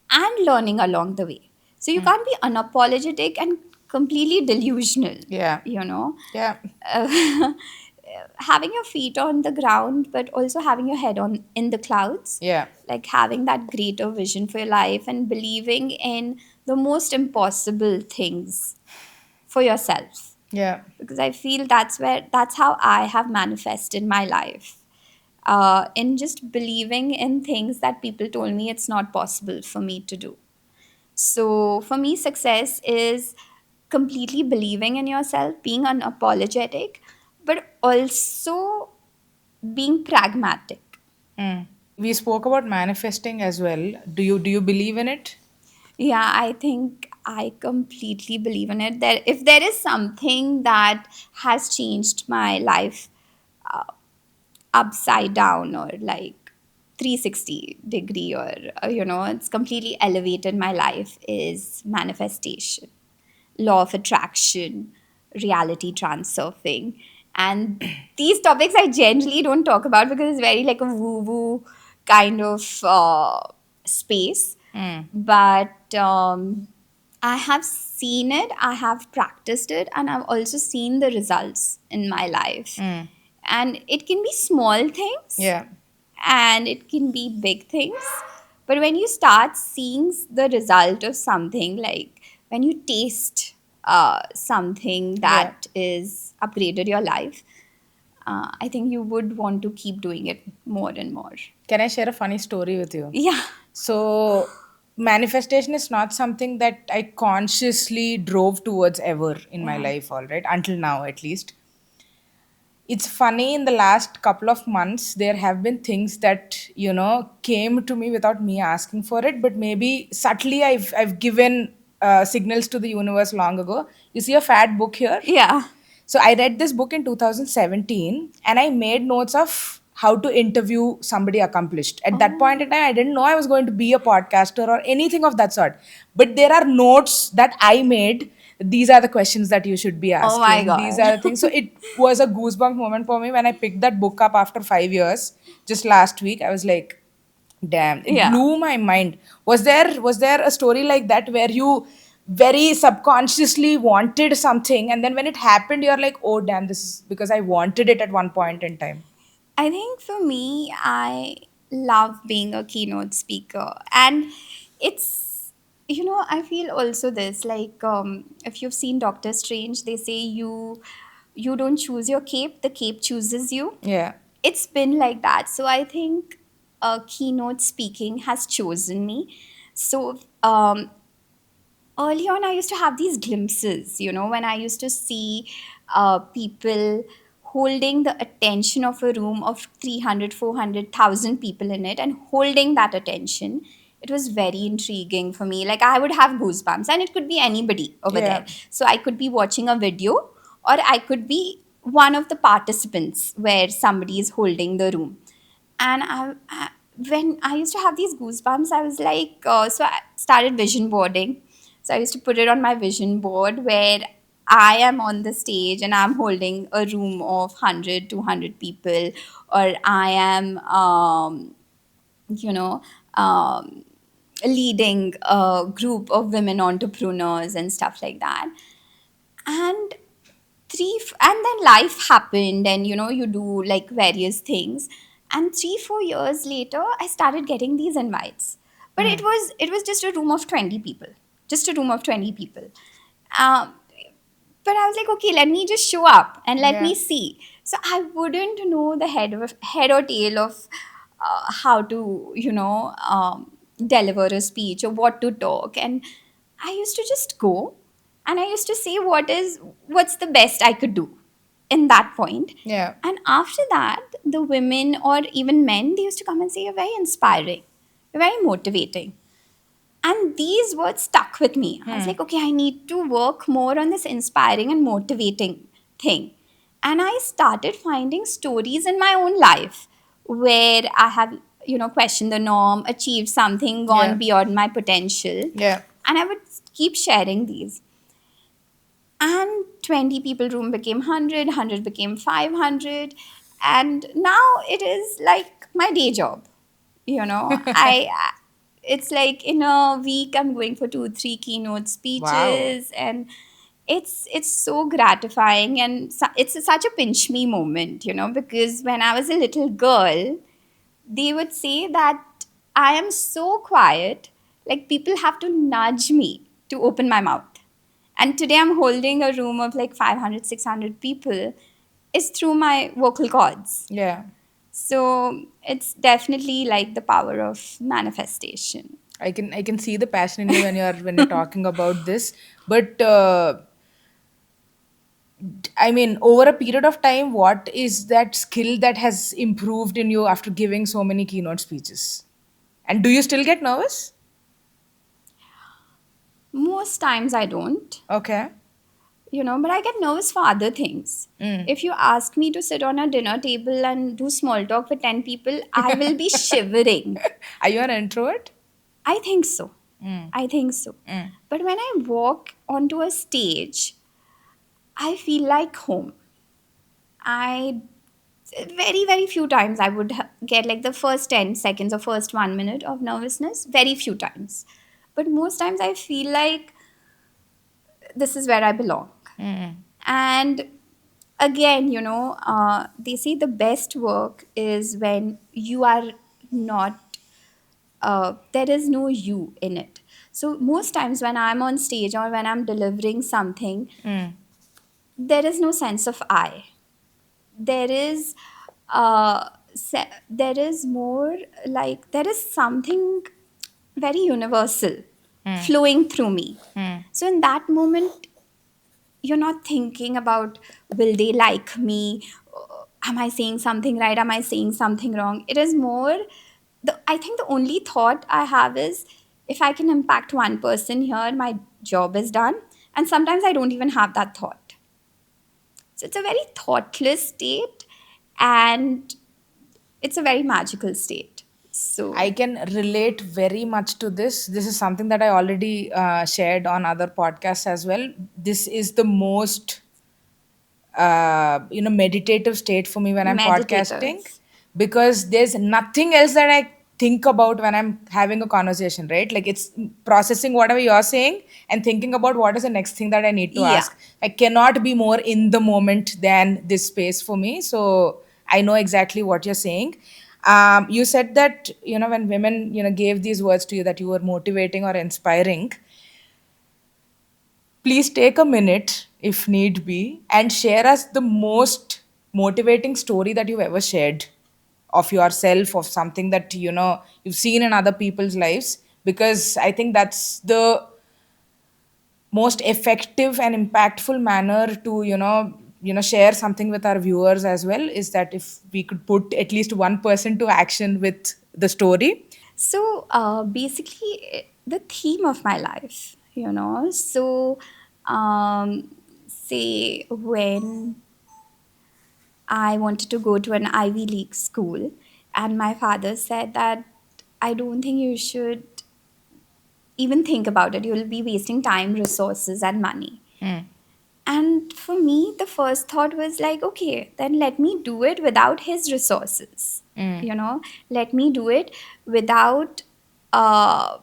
and learning along the way. So you can't be unapologetic and completely delusional,
Yeah.
you know.
Yeah.
Uh, having your feet on the ground, but also having your head on in the clouds,
Yeah.
like having that greater vision for your life and believing in the most impossible things for yourself,
Yeah.
because I feel that's how I have manifested my life, in just believing in things that people told me it's not possible for me to do. So for me, success is completely believing in yourself, being unapologetic, but also being pragmatic.
We spoke about manifesting as well. Do you believe in it?
Yeah, I think I completely believe in it. That if there is something that has changed my life upside down, or like 360 degree, or it's completely elevated my life, is manifestation, law of attraction, reality transurfing. And these topics I generally don't talk about because it's very like a woo woo kind of space. But I have seen it, I have practiced it, and I've also seen the results in my life. And it can be small things
Yeah.
and it can be big things. But when you start seeing the result of something, like when you taste something
Yeah.
that is upgraded your life, I think you would want to keep doing it more and more.
Can I share a funny story with you?
Yeah.
So, manifestation is not something that I consciously drove towards ever in my
Yeah.
life, all right, until now at least. It's funny, in the last couple of months, there have been things that, came to me without me asking for it, but maybe subtly I've given signals to the universe long ago. You see a fat book here?
Yeah.
So I read this book in 2017 and I made notes of how to interview somebody accomplished. At that point
Oh.
in time, I didn't know I was going to be a podcaster or anything of that sort. But there are notes that I made. These are the questions that you should be
Oh my
asking. These
god.
are the things. So it was a goosebump moment for me when I picked that book up after 5 years. Just last week, I was like, damn, it
Yeah.
blew my mind. Was there a story like that where you very subconsciously wanted something and then when it happened you're like, oh damn, this is because I wanted it at one point in time?
I think for me, I love being a keynote speaker. And it's, I feel also this, like, if you've seen Doctor Strange, they say you don't choose your cape, the cape chooses you.
Yeah.
It's been like that. So I think keynote speaking has chosen me. So early on, I used to have these glimpses, when I used to see people holding the attention of a room of 300, 400,000 people in it, and holding that attention. It was very intriguing for me. Like, I would have goosebumps, and it could be anybody over there.
Yeah.
So I could be watching a video, or I could be one of the participants where somebody is holding the room. And when I used to have these goosebumps, I was like, so I started vision boarding. So I used to put it on my vision board where I am on the stage and I'm holding a room of 100, 200 people, or I am, you know, um, leading a group of women entrepreneurs and stuff like that. And and then life happened, and you do like various things. And 3 4 years later, I started getting these invites, but it was just a room of 20 people, just a room of 20 people. um, but I was like, okay, let me just show up and let
Yeah.
me see. So I wouldn't know the head or tail of how to, deliver a speech or what to talk. And I used to just go, and I used to say what's the best I could do in that point.
Yeah.
And after that, the women or even men, they used to come and say, you're very inspiring, you're very motivating. And these words stuck with me. I was
Hmm.
like, okay, I need to work more on this inspiring and motivating thing. And I started finding stories in my own life where I have, questioned the norm, achieved something, gone
Yeah.
beyond my potential.
Yeah.
And I would keep sharing these. And 20 people room became 100, became 500. And now it is like my day job. It's like in a week I'm going for 2 3 keynote
Wow.
speeches, and it's so gratifying, and it's such a pinch me moment, because when I was a little girl, they would say that I am so quiet, like people have to nudge me to open my mouth. And today I'm holding a room of like 500, 600 people, is through my vocal cords.
Yeah.
So it's definitely like the power of manifestation.
I can see the passion in you when you're talking about this. But I mean, over a period of time, what is that skill that has improved in you after giving so many keynote speeches? And do you still get nervous?
Most times I don't,
Okay.
but I get nervous for other things.
Mm.
If you ask me to sit on a dinner table and do small talk with 10 people, I will be shivering.
Are you an introvert?
I think so.
Mm.
I think so.
Mm.
But when I walk onto a stage, I feel like home. I very very few times I would get like the first 10 seconds or first 1 minute of nervousness, very few times. But most times I feel like this is where I belong.
Mm.
And again, they say the best work is when you are not, there is no you in it. So most times when I'm on stage or when I'm delivering something,
Mm.
there is no sense of I. There is, there is more like there is something very universal
Mm.
flowing through me.
Mm.
So in that moment, you're not thinking about, will they like me? Am I saying something right? Am I saying something wrong? It is more, I think the only thought I have is, if I can impact one person here, my job is done. And sometimes I don't even have that thought. So it's a very thoughtless state, and it's a very magical state.
I
So,
can relate very much to this. This is something that I already shared on other podcasts as well. This is the most meditative state for me when I'm podcasting,
meditative.
because there's nothing else that I think about when I'm having a conversation, right? Like, it's processing whatever you're saying and thinking about what is the next thing that I need to
Yeah.
ask. I cannot be more in the moment than this space for me. So I know exactly what you're saying. You said that, when women, gave these words to you, that you were motivating or inspiring. Please take a minute, if need be, and share us the most motivating story that you've ever shared of yourself, of something that you've seen in other people's lives. Because I think that's the most effective and impactful manner to share something with our viewers as well, is that if we could put at least one person to action with the story.
So basically, the theme of my life, So, say when I wanted to go to an Ivy League school, and my father said that I don't think you should even think about it. You'll be wasting time, resources, and money.
Hmm.
And for me, the first thought was like, okay, then let me do it without his resources.
Mm.
You know, let me do it without uh,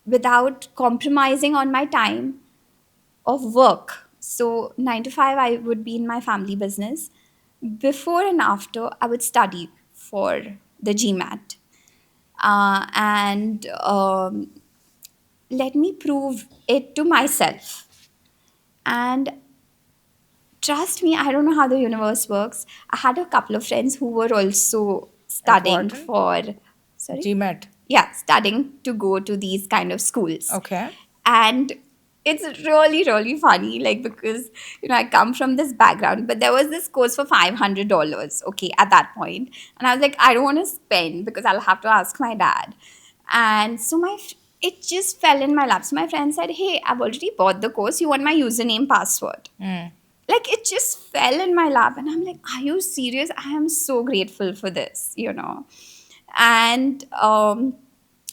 without compromising on my time of work. So 9 to 5, I would be in my family business. Before and after, I would study for the GMAT, and let me prove it to myself. And trust me, I don't know how the universe works. I had a couple of friends who were also
At
studying
what?
for, sorry,
GMAT.
yeah, studying to go to these kind of schools.
Okay.
And it's really, really funny, like, because, I come from this background, but there was this course for $500, okay, at that point. And I was like, I don't want to spend because I'll have to ask my dad. And so it just fell in my lap. So my friend said, hey, I've already bought the course. You want my username, password?
Mm.
Like, it just fell in my lap, and I'm like, are you serious? I am so grateful for this, and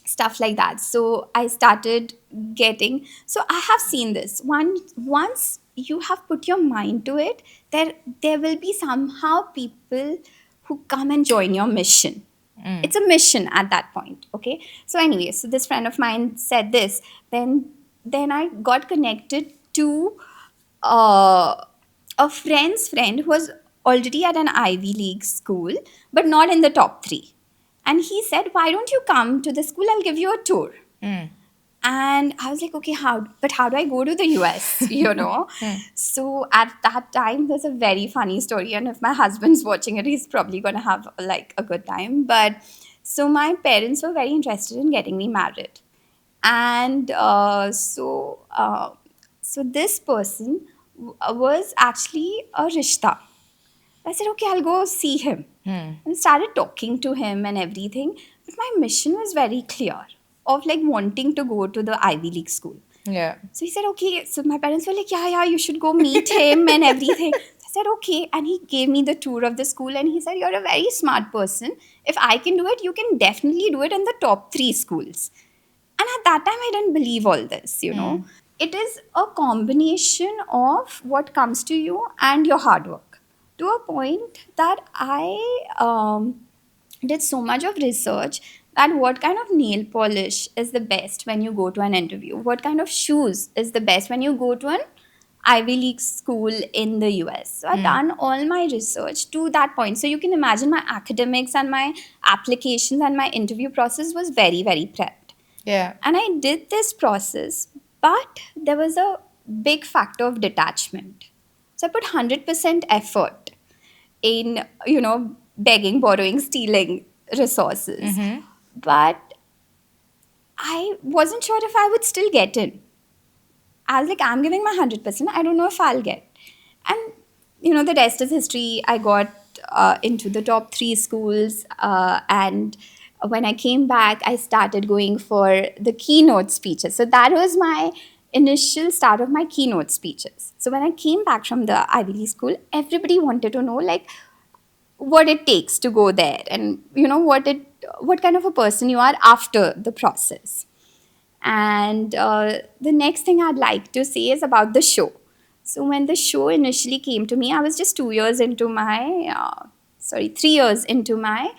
stuff like that. So I started getting, so I have seen this one. Once you have put your mind to it, there will be somehow people who come and join your mission.
Mm.
It's a mission at that point. Okay, so anyway, so this friend of mine said this. Then I got connected to uh, a friend's friend who was already at an Ivy League school, but not in the top three. And he said, why don't you come to the school? I'll give you a tour.
Mm.
And I was like, okay, how do I go to the US?
Mm.
So at that time, there's a very funny story. And if my husband's watching it, he's probably going to have like a good time. But so my parents were very interested in getting me married. And so this person was actually a rishta. I said, okay, I'll go see him.
Mm.
And started talking to him and everything. But my mission was very clear of like wanting to go to the Ivy League school.
Yeah.
So he said, okay. So my parents were like, yeah, you should go meet him and everything. I said, okay. And he gave me the tour of the school and he said, you're a very smart person. If I can do it, you can definitely do it in the top three schools. And at that time, I didn't believe all this.
Mm.
It is a combination of what comes to you and your hard work, to a point that I did so much of research that what kind of nail polish is the best when you go to an interview, what kind of shoes is the best when you go to an Ivy League school in the US. So I've
Mm.
done all my research to that point. So you can imagine my academics and my applications and my interview process was very, very prepped.
Yeah.
And I did this process, but there was a big factor of detachment. So I put 100% effort in, begging, borrowing, stealing resources.
Mm-hmm.
But I wasn't sure if I would still get in. I was like, I'm giving my 100%. I don't know if I'll get. And, the rest is history. I got into the top three schools. And when I came back, I started going for the keynote speeches. So that was my initial start of my keynote speeches. So when I came back from the Ivy League school, everybody wanted to know, like, what it takes to go there and, what kind of a person you are after the process. And the next thing I'd like to say is about the show. So when the show initially came to me, I was just 2 years into my, 3 years into my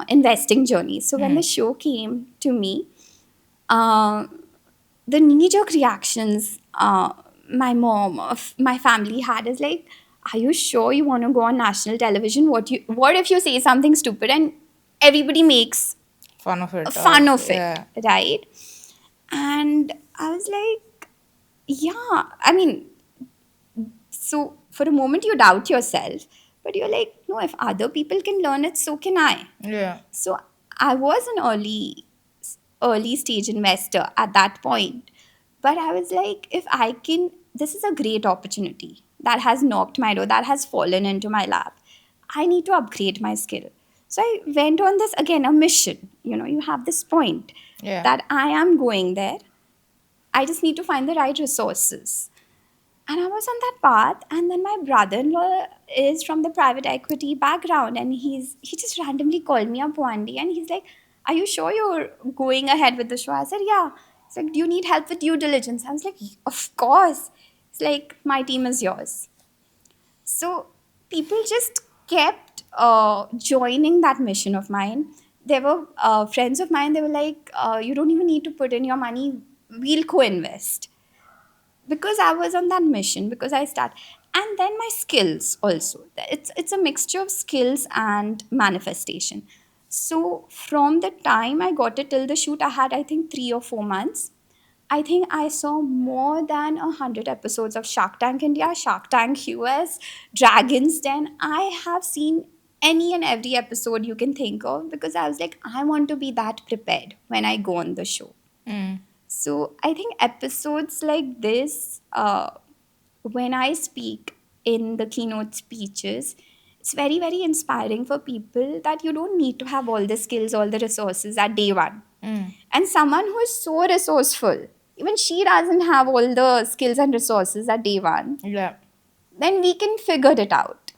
investing journey. So when the
Mm.
show came to me, uh, the knee-jerk reactions my mom, of my family had is like, "Are you sure you want to go on national television? What if you say something stupid and everybody makes
Fun of it.
fun of it,
Yeah.
right?" And I was like, yeah, I mean, so for a moment you doubt yourself, but you're like, no, if other people can learn it, so can I.
Yeah.
So I was an early stage investor at that point, but I was like, if I can, this is a great opportunity that has knocked my door, that has fallen into my lap. I need to upgrade my skill. So I went on this, again, a mission. You have this point
Yeah.
that I am going there. I just need to find the right resources. And I was on that path, and then my brother-in-law is from the private equity background, and he just randomly called me up one day, and he's like, "Are you sure you're going ahead with the show?" I said, "Yeah." He's like, "Do you need help with due diligence?" I was like, "Of course." It's like, my team is yours. So people just kept joining that mission of mine. There were friends of mine, they were like, you don't even need to put in your money, we'll co invest. Because I was on that mission, because I start. And then my skills also. It's a mixture of skills and manifestation. So from the time I got it till the shoot, I had, I think, 3 or 4 months. I think I saw more than 100 episodes of Shark Tank India, Shark Tank US, Dragon's Den. I have seen any and every episode you can think of, because I was like, I want to be that prepared when I go on the show.
Mm.
So I think episodes like this, when I speak in the keynote speeches, it's very, very inspiring for people that you don't need to have all the skills, all the resources at day one.
Mm.
And someone who is so resourceful, even she doesn't have all the skills and resources at day one,
Yeah.
then we can figure it out.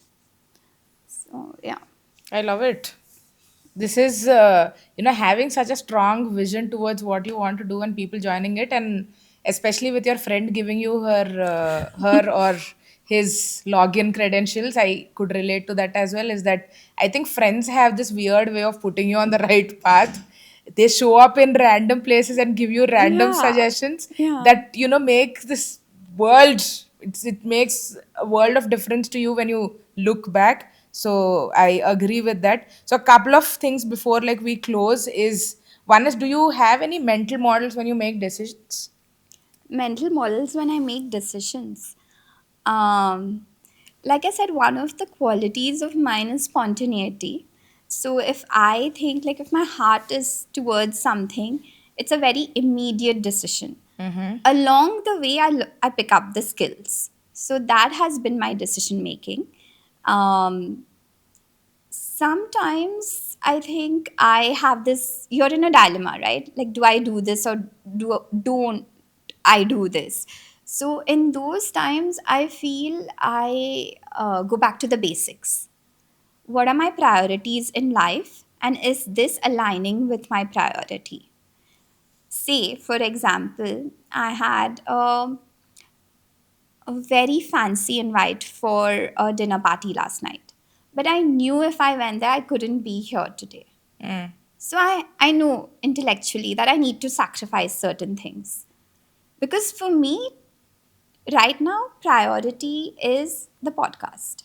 So, yeah.
I love it. This is, having such a strong vision towards what you want to do and people joining it, and especially with your friend giving you her or his login credentials. I could relate to that as well. Is that I think friends have this weird way of putting you on the right path. They show up in random places and give you random
Yeah.
suggestions
Yeah.
that make this world. It makes a world of difference to you when you look back. So I agree with that. So a couple of things before like we close is, one is, do you have any mental models when you make decisions?
Mental models when I make decisions. Um, like I said, one of the qualities of mine is spontaneity. So if I think, like, if my heart is towards something, it's a very immediate decision.
Mm-hmm.
Along the way, I pick up the skills. So that has been my decision making. Um, Sometimes I think I have this, you're in a dilemma, right? Like, do I do this, or don't I do this? So in those times, I feel I go back to the basics. What are my priorities in life, and is this aligning with my priority? Say, for example, I had a very fancy invite for a dinner party last night, but I knew if I went there, I couldn't be here today.
Mm.
So I know intellectually that I need to sacrifice certain things. Because for me, right now, priority is the podcast.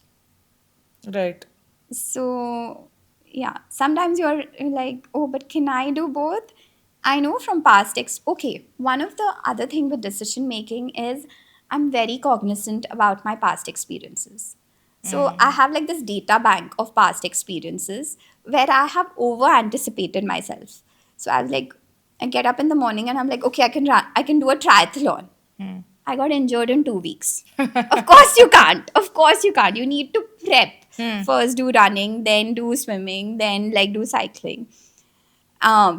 Right.
So, yeah, sometimes you're like, oh, but can I do both? I know from past okay, one of the other thing with decision making is I'm very cognizant about my past experiences. So I
Mm.
have like this data bank of past experiences where I have over anticipated myself. So I was like, I get up in the morning and I'm like, okay, I can do a triathlon.
Mm.
I got injured in 2 weeks. Of course you can't. Of course you can't. You need to prep.
Mm.
First do running, then do swimming, then like do cycling.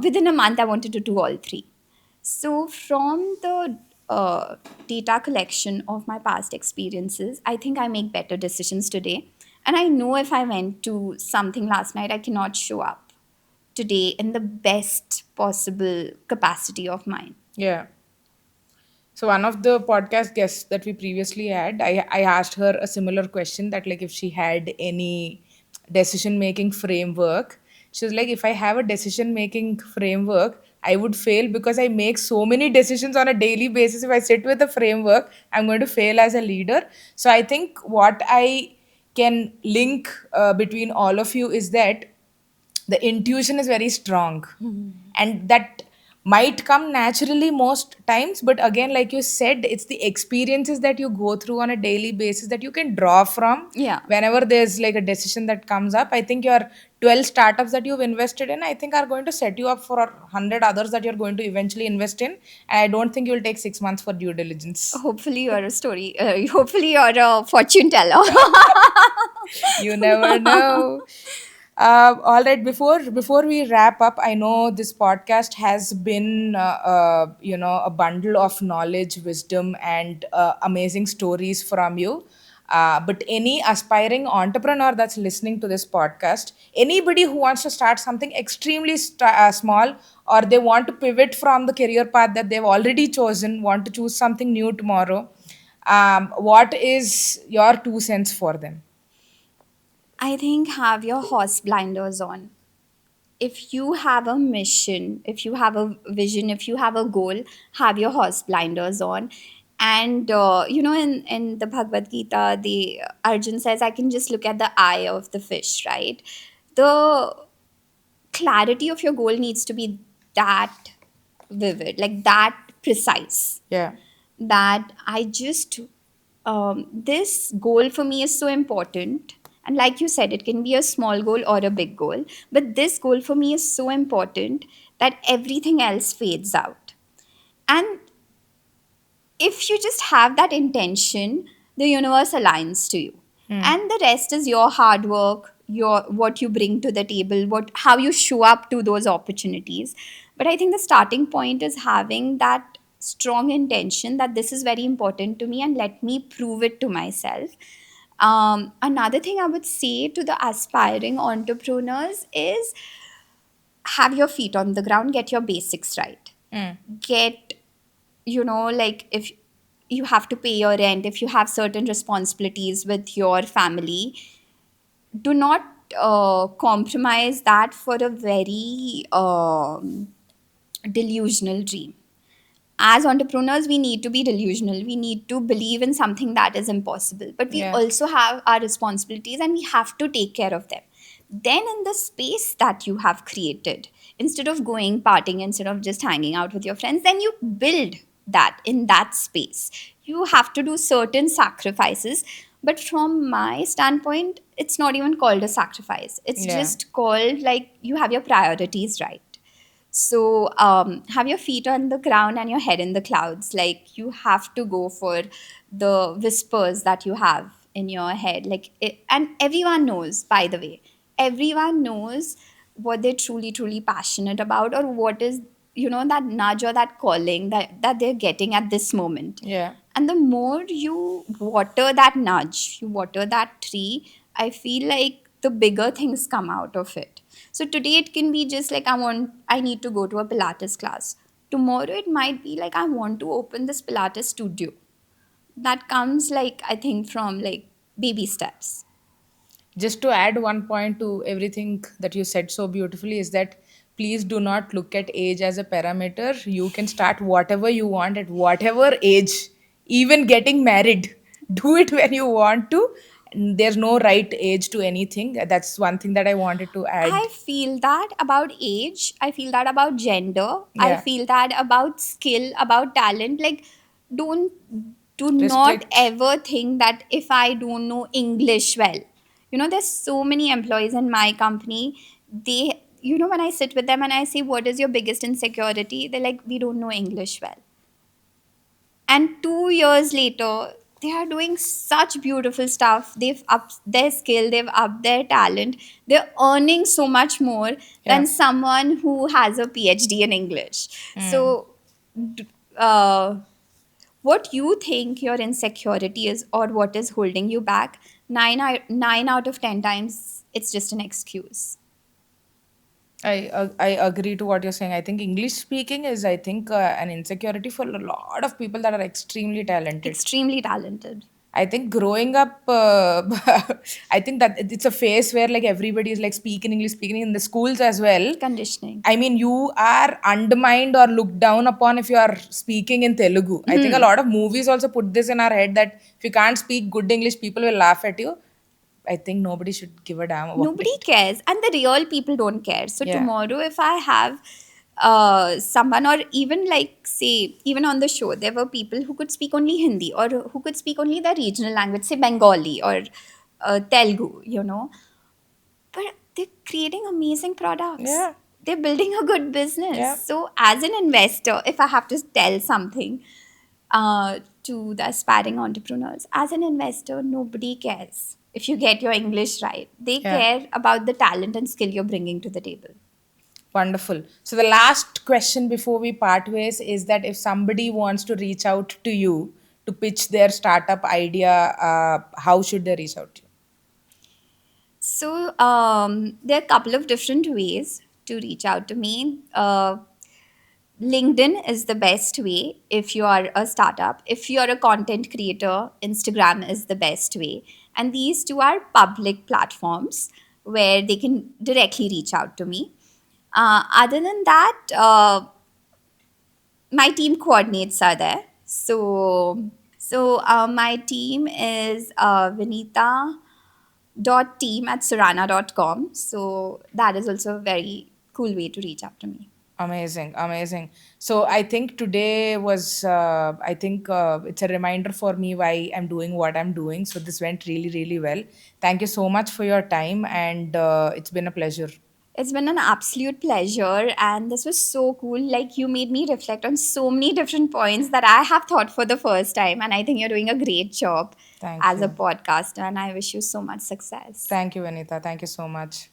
Within a month, I wanted to do all three. So from the data collection of my past experiences, I think I make better decisions today. And I know if I went to something last night, I cannot show up today in the best possible capacity of mine.
Yeah. So one of the podcast guests that we previously had, I asked her a similar question, that like if she had any decision making framework. She was like, if I have a decision making framework, I would fail because I make so many decisions on a daily basis. If I sit with a framework, I'm going to fail as a leader. So I think what I can link between all of you is that the intuition is very strong, and that might come naturally most times, but again, like you said, it's the experiences that you go through on a daily basis that you can draw from
Yeah.
whenever there's like a decision that comes up. I think your 12 startups that you've invested in, I think, are going to set you up for 100 others that you're going to eventually invest in, and I don't think you'll take 6 months for due diligence.
Hopefully, you're a story. Hopefully, you're a fortune teller.
You never know. All right. Before we wrap up, I know this podcast has been a bundle of knowledge, wisdom, and amazing stories from you. But any aspiring entrepreneur that's listening to this podcast, anybody who wants to start something extremely small, or they want to pivot from the career path that they've already chosen, want to choose something new tomorrow, What is your 2 cents for them?
I think have your horse blinders on. If you have a mission, if you have a vision, if you have a goal, have your horse blinders on. And in the Bhagavad Gita, the Arjun says, "I can just look at the eye of the fish." Right? The clarity of your goal needs to be that vivid, like that precise.
Yeah.
That I just this goal for me is so important. And like you said, it can be a small goal or a big goal, but this goal for me is so important that everything else fades out. And if you just have that intention, the universe aligns to you. And the rest is your hard work, your what you bring to the table, what how you show up to those opportunities. But I think the starting point is having that strong intention that this is very important to me and let me prove it to myself. Another thing I would say to the aspiring entrepreneurs is have your feet on the ground, get your basics right. Get, like if you have to pay your rent, if you have certain responsibilities with your family, do not compromise that for a very delusional dream. As entrepreneurs, we need to be delusional. We need to believe in something that is impossible. But we
Yeah.
also have our responsibilities and we have to take care of them. Then, in the space that you have created, instead of going partying, instead of just hanging out with your friends, then you build that in that space. You have to do certain sacrifices. But from my standpoint, it's not even called a sacrifice. It's
Yeah.
just called like you have your priorities right. So have your feet on the ground and your head in the clouds. Like you have to go for the whispers that you have in your head. And everyone knows, by the way, everyone knows what they're truly, truly passionate about, or what is, that nudge or that calling that they're getting at this moment.
Yeah.
And the more you water that nudge, you water that tree, I feel like the bigger things come out of it. So today it can be just like I need to go to a Pilates class. Tomorrow it might be like I want to open this Pilates studio. That comes like I think from like baby steps.
Just to add one point to everything that you said so beautifully is that please do not look at age as a parameter. You can start whatever you want at whatever age, even getting married. Do it when you want to. There's no right age to anything. That's one thing that I wanted to
I
add.
feel that about age. I feel that about gender. I
Yeah.
feel that about skill, about talent. Like, don't do not
Restrict.
ever think that if I don't know English well. There's so many employees in my company. When I sit with them and I say, "What is your biggest insecurity?" They're like, "We don't know English well." And 2 years later, they are doing such beautiful stuff. They've upped their skill, they've upped their talent, they're earning so much more than
Yeah.
someone who has a PhD in English.
Mm.
So d- uh, what you think your insecurity is or what is holding you back, 9 out of 10 times it's just an excuse.
I agree to what you're saying. I think English speaking is, I think, an insecurity for a lot of people that are extremely talented.
Extremely talented.
I think growing up, I think that it's a phase where like everybody is like speaking in the schools as well.
Conditioning.
I mean, you are undermined or looked down upon if you are speaking in Telugu. I think a
Hmm.
lot of movies also put this in our head that if you can't speak good English, people will laugh at you. I think nobody should give a damn about
Nobody
it.
cares, and the real people don't care. So
Yeah.
tomorrow if I have someone, or even like say even on the show there were people who could speak only Hindi or who could speak only their regional language, say Bengali or Telugu, but they're creating amazing products,
Yeah.
they're building a good business.
Yeah.
So as an investor, if I have to tell something to the aspiring entrepreneurs, as an investor, nobody cares if you get your English right. They
Yeah.
care about the talent and skill you're bringing to the table.
Wonderful. So the last question before we part ways is that if somebody wants to reach out to you to pitch their startup idea, how should they reach out to you?
So there are a couple of different ways to reach out to me. LinkedIn is the best way if you are a startup. If you're a content creator, Instagram is the best way. And these two are public platforms where they can directly reach out to me. Other than that, my team coordinates are there. So my team is Vinita.team@surana.com. So that is also a very cool way to reach out to me.
Amazing, amazing. So I think today was, I think it's a reminder for me why I'm doing what I'm doing. So this went really, really well. Thank you so much for your time, and it's been a pleasure.
It's been an absolute pleasure, and this was so cool. Like, you made me reflect on so many different points that I have thought for the first time, and I think you're doing a great job
Thank
as a
you.
podcaster, and I wish you so much success.
Thank you, Anita. Thank you so much.